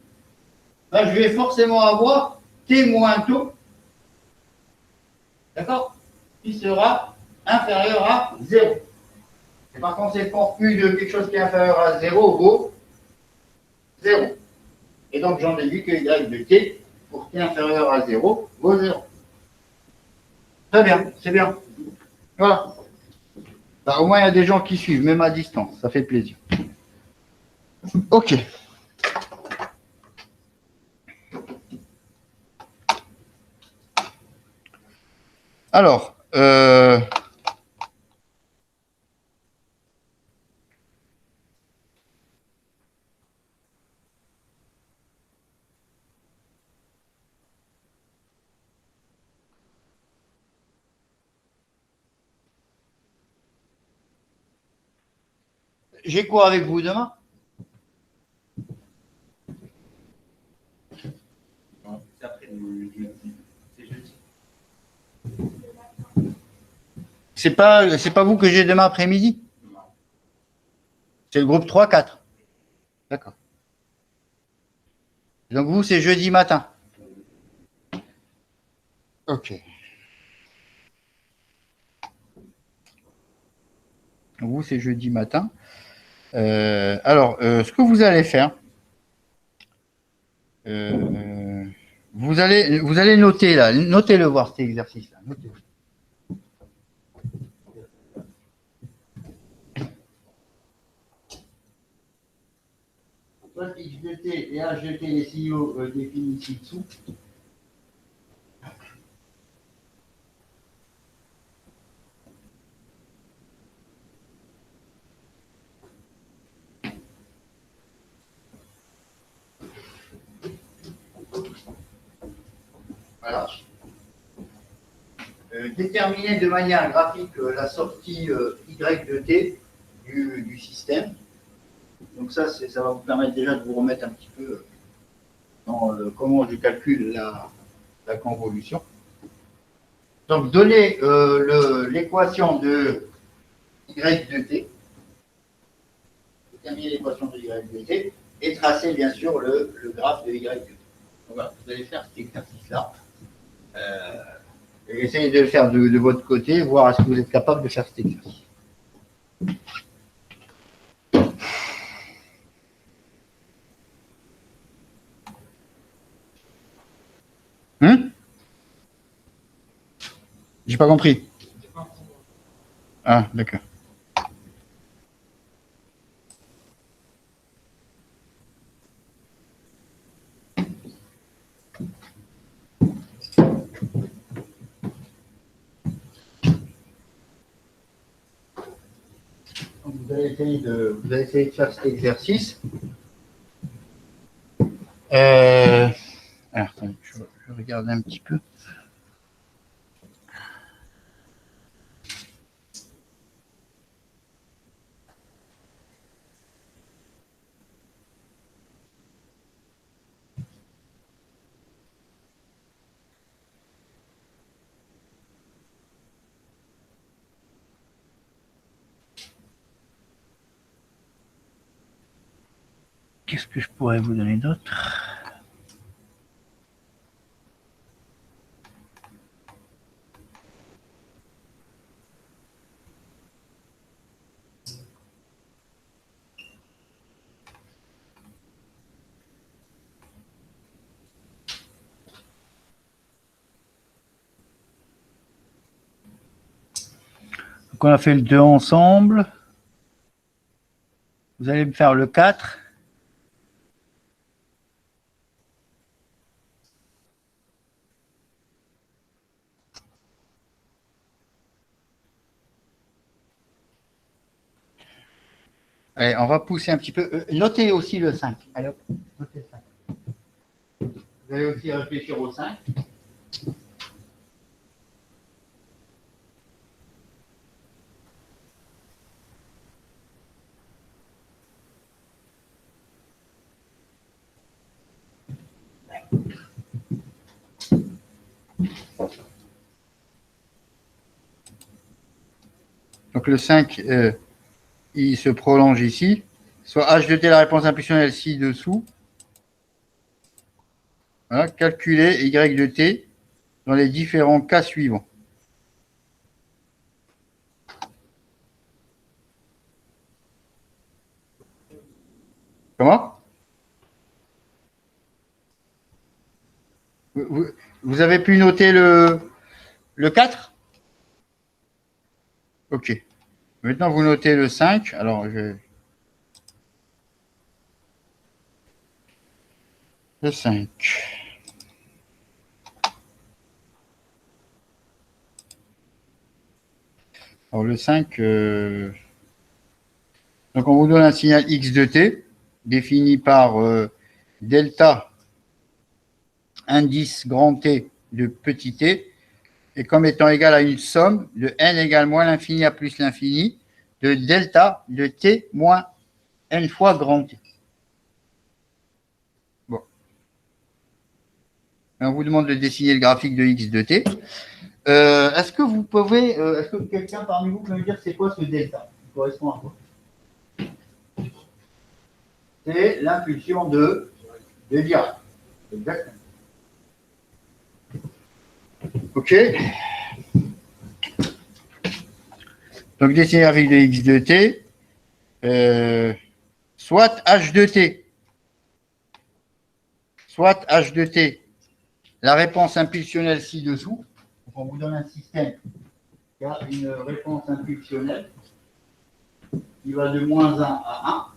ben, je vais forcément avoir t moins taux, d'accord, qui sera inférieur à 0. Et par conséquent, u de quelque chose qui est inférieur à 0 vaut 0. Et donc, j'en déduis que y de t, pour t inférieur à 0, vaut 0. Très bien, c'est bien. Voilà. Ben, au moins, il y a des gens qui suivent, même à distance. Ça fait plaisir. OK. Alors, j'ai quoi avec vous demain? C'est après le jeudi. C'est jeudi. C'est pas vous que j'ai demain après-midi? Non. C'est le groupe 3-4. D'accord. Donc vous, c'est jeudi matin. OK. Donc vous, c'est jeudi matin. Ce que vous allez faire, vous allez noter là, notez-le voir cet exercice-là. Notez-le. Soit x de t et h de t, les signaux définis ci-dessous. Voilà. Déterminer de manière graphique la sortie y de t du système. Donc ça va vous permettre déjà de vous remettre un petit peu dans comment je calcule la convolution. Donc donner l'équation de y de t, déterminer l'équation de y de t, et tracer bien sûr le graphe de y de t. Donc voilà, vous allez faire cet exercice-là. Et essayez de le faire de votre côté, voir est-ce que vous êtes capable de faire cet exercice. J'ai pas compris. Ah, d'accord. Vous allez essayer de faire cet exercice. Alors, attendez, je regarde un petit peu. Qu'est-ce que je pourrais vous donner d'autre? Donc on a fait le 2 ensemble. Vous allez me faire le 4. Allez, on va pousser un petit peu. Notez aussi le 5. Allez, hop, notez le 5. Vous allez aussi réfléchir au 5. Donc le 5, il se prolonge ici. Soit h de t, la réponse impulsionnelle ci-dessous. Voilà, calculer y de t dans les différents cas suivants. Comment? Vous avez pu noter le 4? Ok. Maintenant, vous notez le 5. Alors, le 5. Alors, le 5, donc on vous donne un signal x de t, défini par delta indice grand T de petit t, et comme étant égal à une somme de n égale moins l'infini à plus l'infini de delta de t moins n fois grand T. Bon. On vous demande de dessiner le graphique de x de t. Est-ce que vous pouvez, est-ce que quelqu'un parmi vous peut me dire c'est quoi ce delta? Il correspond à quoi? C'est l'impulsion de Dirac. Exactement. Ok. Donc, dessiner la graphique de x de t, soit h de t, soit h de t, la réponse impulsionnelle ci-dessous. Donc, on vous donne un système qui a une réponse impulsionnelle qui va de moins 1 à 1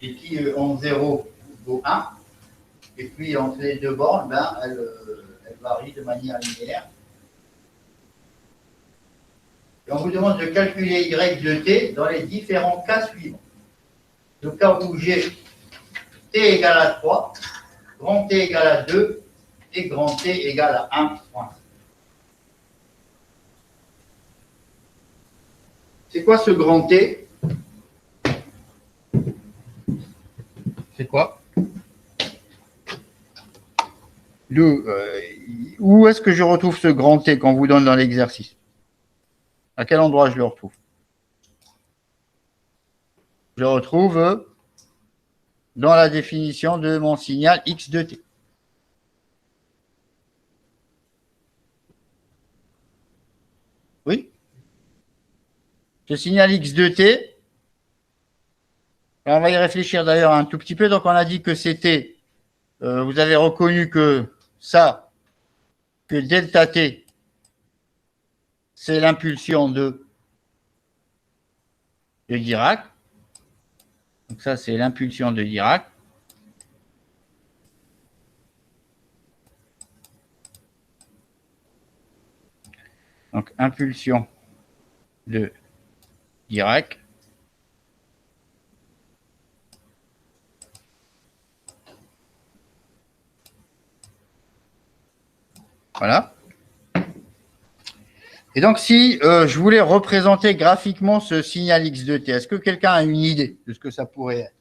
et qui, en 0, vaut 1. Et puis, entre les deux bornes, ben, elle varie de manière linéaire. Et on vous demande de calculer y de t dans les différents cas suivants. Le cas où j'ai t égale à 3, grand T égale à 2 et grand T égale à 1. C'est quoi ce grand T? C'est quoi? Où est-ce que je retrouve ce grand T qu'on vous donne dans l'exercice? À quel endroit je le retrouve? Je le retrouve dans la définition de mon signal x de t. Oui? Ce signal x de t, on va y réfléchir d'ailleurs un tout petit peu. Donc, on a dit que c'était vous avez reconnu que ça, que delta t, c'est l'impulsion de Dirac. Donc ça, c'est l'impulsion de Dirac. Donc, impulsion de Dirac. Voilà. Et donc, si je voulais représenter graphiquement ce signal x de t, est-ce que quelqu'un a une idée de ce que ça pourrait être?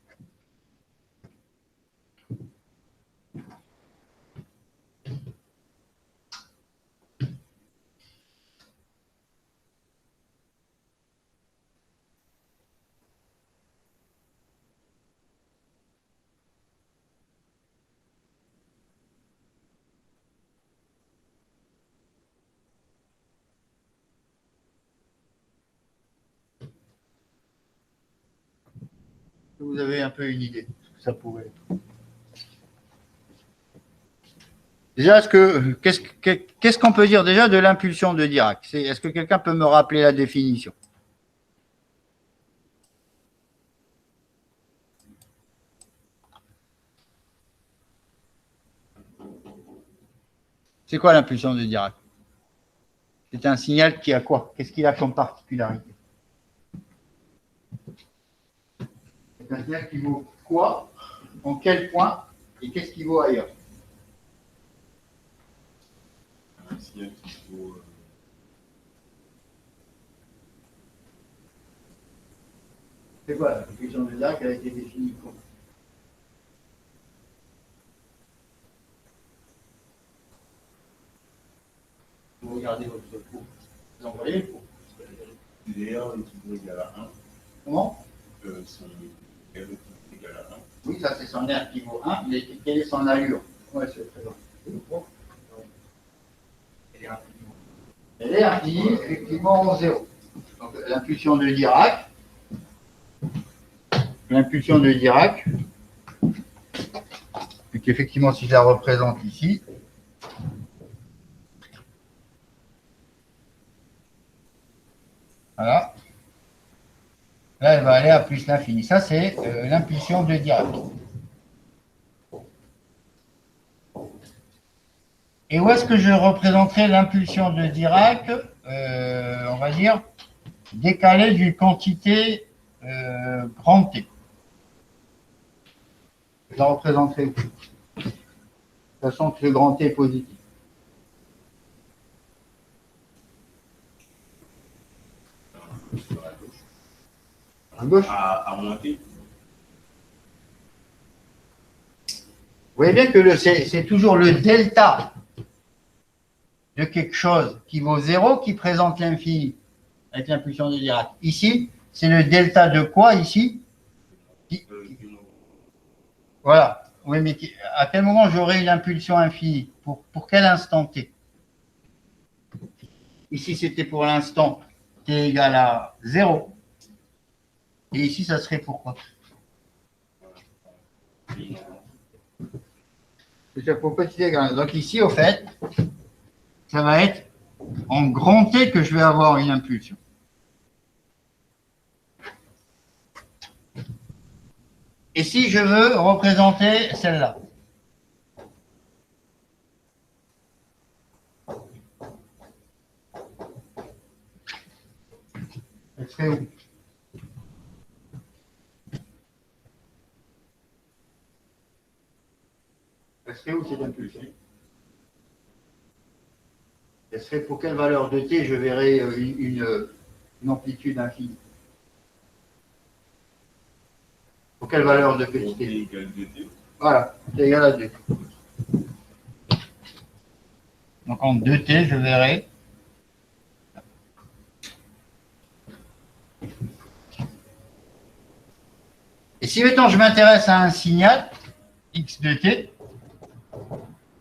Vous avez un peu une idée de ce que ça pourrait être. Déjà, qu'est-ce qu'on peut dire déjà de l'impulsion de Dirac? Est-ce que quelqu'un peut me rappeler la définition? C'est quoi l'impulsion de Dirac? C'est un signal qui a quoi? Qu'est-ce qu'il a comme particularité? C'est un signal qui vaut quoi? En quel point? Et qu'est-ce qui vaut ailleurs? Un signal qui vaut. C'est quoi l'impulsion de Dirac? Elle a été définie comment? Vous regardez votre cours. Vous en voyez le cours? D'ailleurs, est toujours égal à 1. Comment? Son R est égal à 1. Oui, ça c'est son R qui vaut 1, mais quelle est son allure? Oui, c'est très bien. Elle est infinie, effectivement, en 0. Donc l'impulsion de Dirac, donc effectivement, si je la représente ici, voilà. Là, elle va aller à plus l'infini. Ça, c'est l'impulsion de Dirac. Et où est-ce que je représenterai l'impulsion de Dirac? On va dire décalée d'une quantité grand T. Je la représenterai où? Sachant que le grand T est positif. À gauche. À monter. Vous voyez bien que c'est toujours le delta de quelque chose qui vaut 0 qui présente l'infini avec l'impulsion de Dirac. Ici, c'est le delta de quoi ici? Voilà. Oui, mais à quel moment j'aurai une impulsion infinie? Pour quel instant t? Ici, c'était pour l'instant t égale à 0. Et ici, ça serait pour quoi? C'est pour petit t égale. Donc ici, au fait, ça va être en grand T que je vais avoir une impulsion. Et si je veux représenter celle-là? Elle serait où? Elle serait où cette impulsion? Elle serait pour quelle valeur de t je verrai une amplitude infinie? Pour quelle valeur de petit t? Égale 2t. Voilà, t égale à 2. Donc en 2t, je verrai et si mettons je m'intéresse à un signal x de t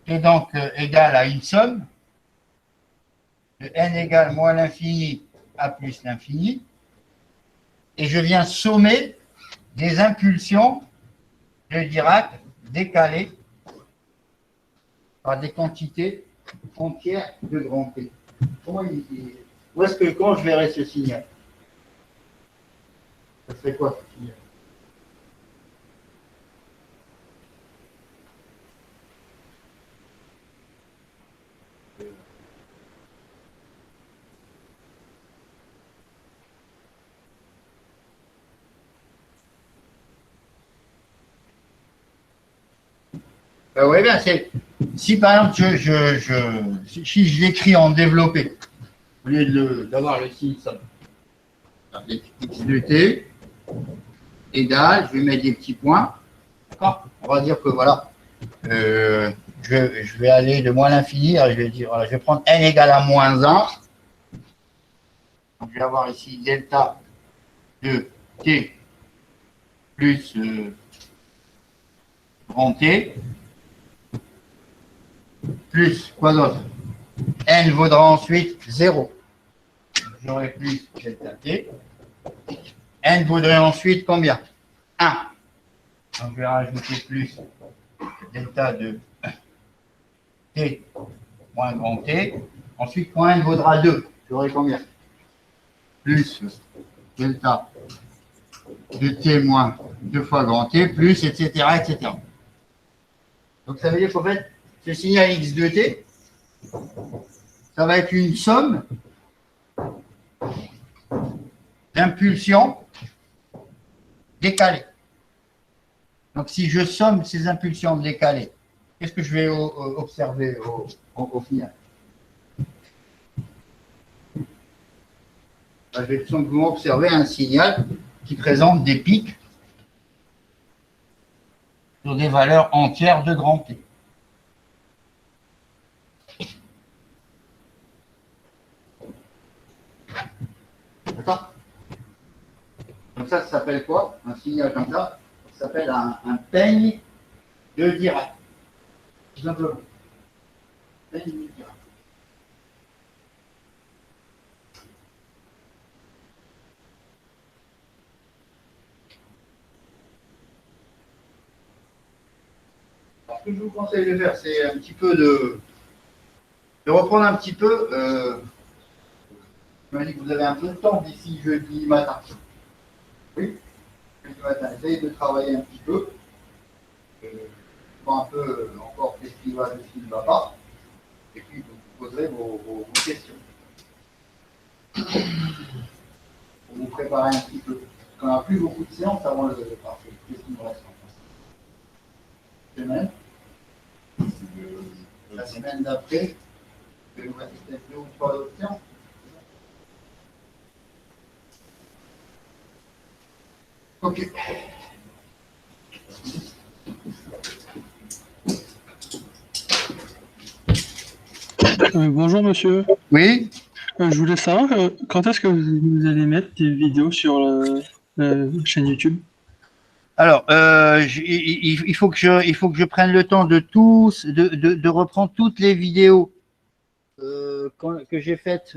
qui est donc égal à une somme de n égale moins l'infini à plus l'infini, et je viens sommer des impulsions de Dirac décalées par des quantités entières de grand T. Où est-ce que, quand je verrai ce signal? Ça serait quoi ce signal? Ben oui, bien, c'est. Si par exemple, si je l'écris en développé, au lieu d'avoir le signe somme, x de t égale, je vais mettre des petits points. D'accord? On va dire que voilà, je vais aller de moins l'infini, je vais dire, voilà, je vais prendre n égale à moins 1. Donc je vais avoir ici delta de t plus grand T, plus quoi d'autre? N vaudra ensuite 0. J'aurai plus delta T. N vaudrait ensuite combien? 1. Donc je vais rajouter plus delta de T moins grand T. Ensuite, quand N vaudra 2, j'aurai combien? Plus delta de T moins 2 fois grand T, plus, etc., etc. Donc ça veut dire qu'en fait, ce signal x de t, ça va être une somme d'impulsions décalées. Donc si je somme ces impulsions décalées, qu'est-ce que je vais observer au final? Je vais tout simplement observer un signal qui présente des pics sur des valeurs entières de grand T. D'accord? Donc ça s'appelle quoi? Un signal comme ça s'appelle un peigne de Dirac. Tout simplement. Peigne de Dirac. Alors, ce que je vous conseille de faire, c'est un petit peu de reprendre un petit peu. Je me dis que vous avez un peu de temps d'ici jeudi matin. Oui, jeudi matin. Essayez de travailler un petit peu. Voir un peu encore qu'est-ce qui va, qu'est-ce qui ne va pas. Et puis vous poserez vos questions. Pour vous préparer un petit peu. Parce qu'on n'a plus beaucoup de séances avant le parfait. Qu'est-ce qui nous reste en semaine? La semaine d'après, il nous reste peut-être 2 ou 3 autres séances. Ok. Bonjour monsieur. Oui. Je voulais savoir quand est-ce que vous allez mettre des vidéos sur la chaîne YouTube? Alors, il faut que je prenne le temps de reprendre toutes les vidéos que j'ai faites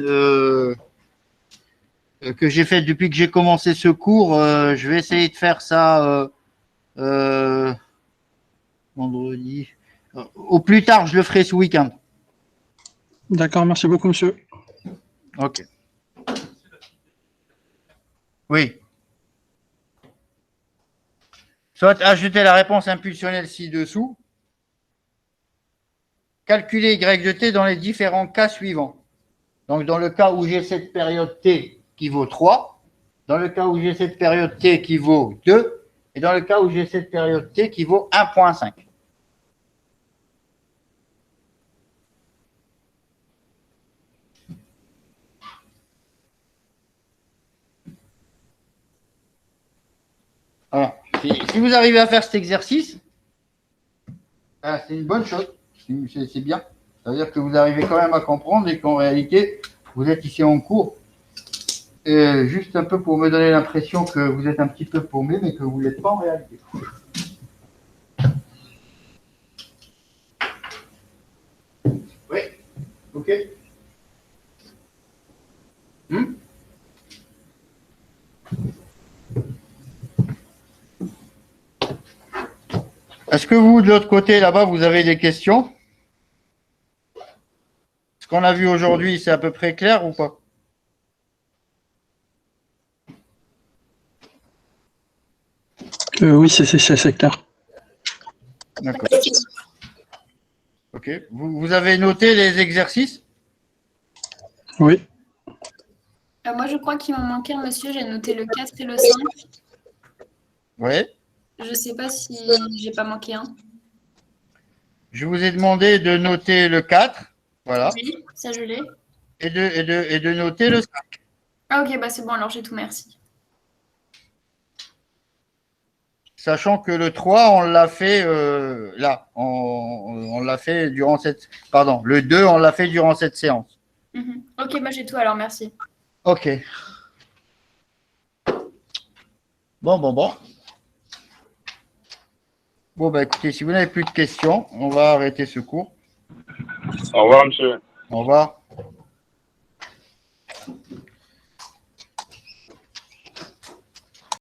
depuis que j'ai commencé ce cours. Je vais essayer de faire ça vendredi. Au plus tard, je le ferai ce week-end. D'accord, merci beaucoup monsieur. Ok. Oui. Soit ajouter la réponse impulsionnelle ci-dessous. Calculer y de t dans les différents cas suivants. Donc, dans le cas où j'ai cette période t qui vaut 3, dans le cas où j'ai cette période t qui vaut 2, et dans le cas où j'ai cette période t qui vaut 1,5. Voilà. Si vous arrivez à faire cet exercice, c'est une bonne chose, c'est bien. Ça veut dire que vous arrivez quand même à comprendre et qu'en réalité, vous êtes ici en cours. Et juste un peu pour me donner l'impression que vous êtes un petit peu paumé, mais que vous ne l'êtes pas en réalité. Oui. Ok. Est-ce que vous, de l'autre côté, là-bas, vous avez des questions? Ce qu'on a vu aujourd'hui, c'est à peu près clair ou pas? Oui, c'est clair. D'accord. Ok. Vous avez noté les exercices? Oui. Moi, je crois qu'il m'en manquait un, monsieur. J'ai noté le 4 et le 5. Oui. Je ne sais pas si j'ai pas manqué un. Je vous ai demandé de noter le 4. Voilà. Oui, ça, je l'ai. Et de noter le 5. Ah, ok, bah c'est bon, alors j'ai tout, merci. Sachant que le 3, on l'a fait là. On l'a fait durant cette. Pardon, le 2, on l'a fait durant cette séance. Ok, bah j'ai tout, alors merci. Ok. Bon. Bon, bah écoutez, si vous n'avez plus de questions, on va arrêter ce cours. Au revoir, monsieur. Au revoir.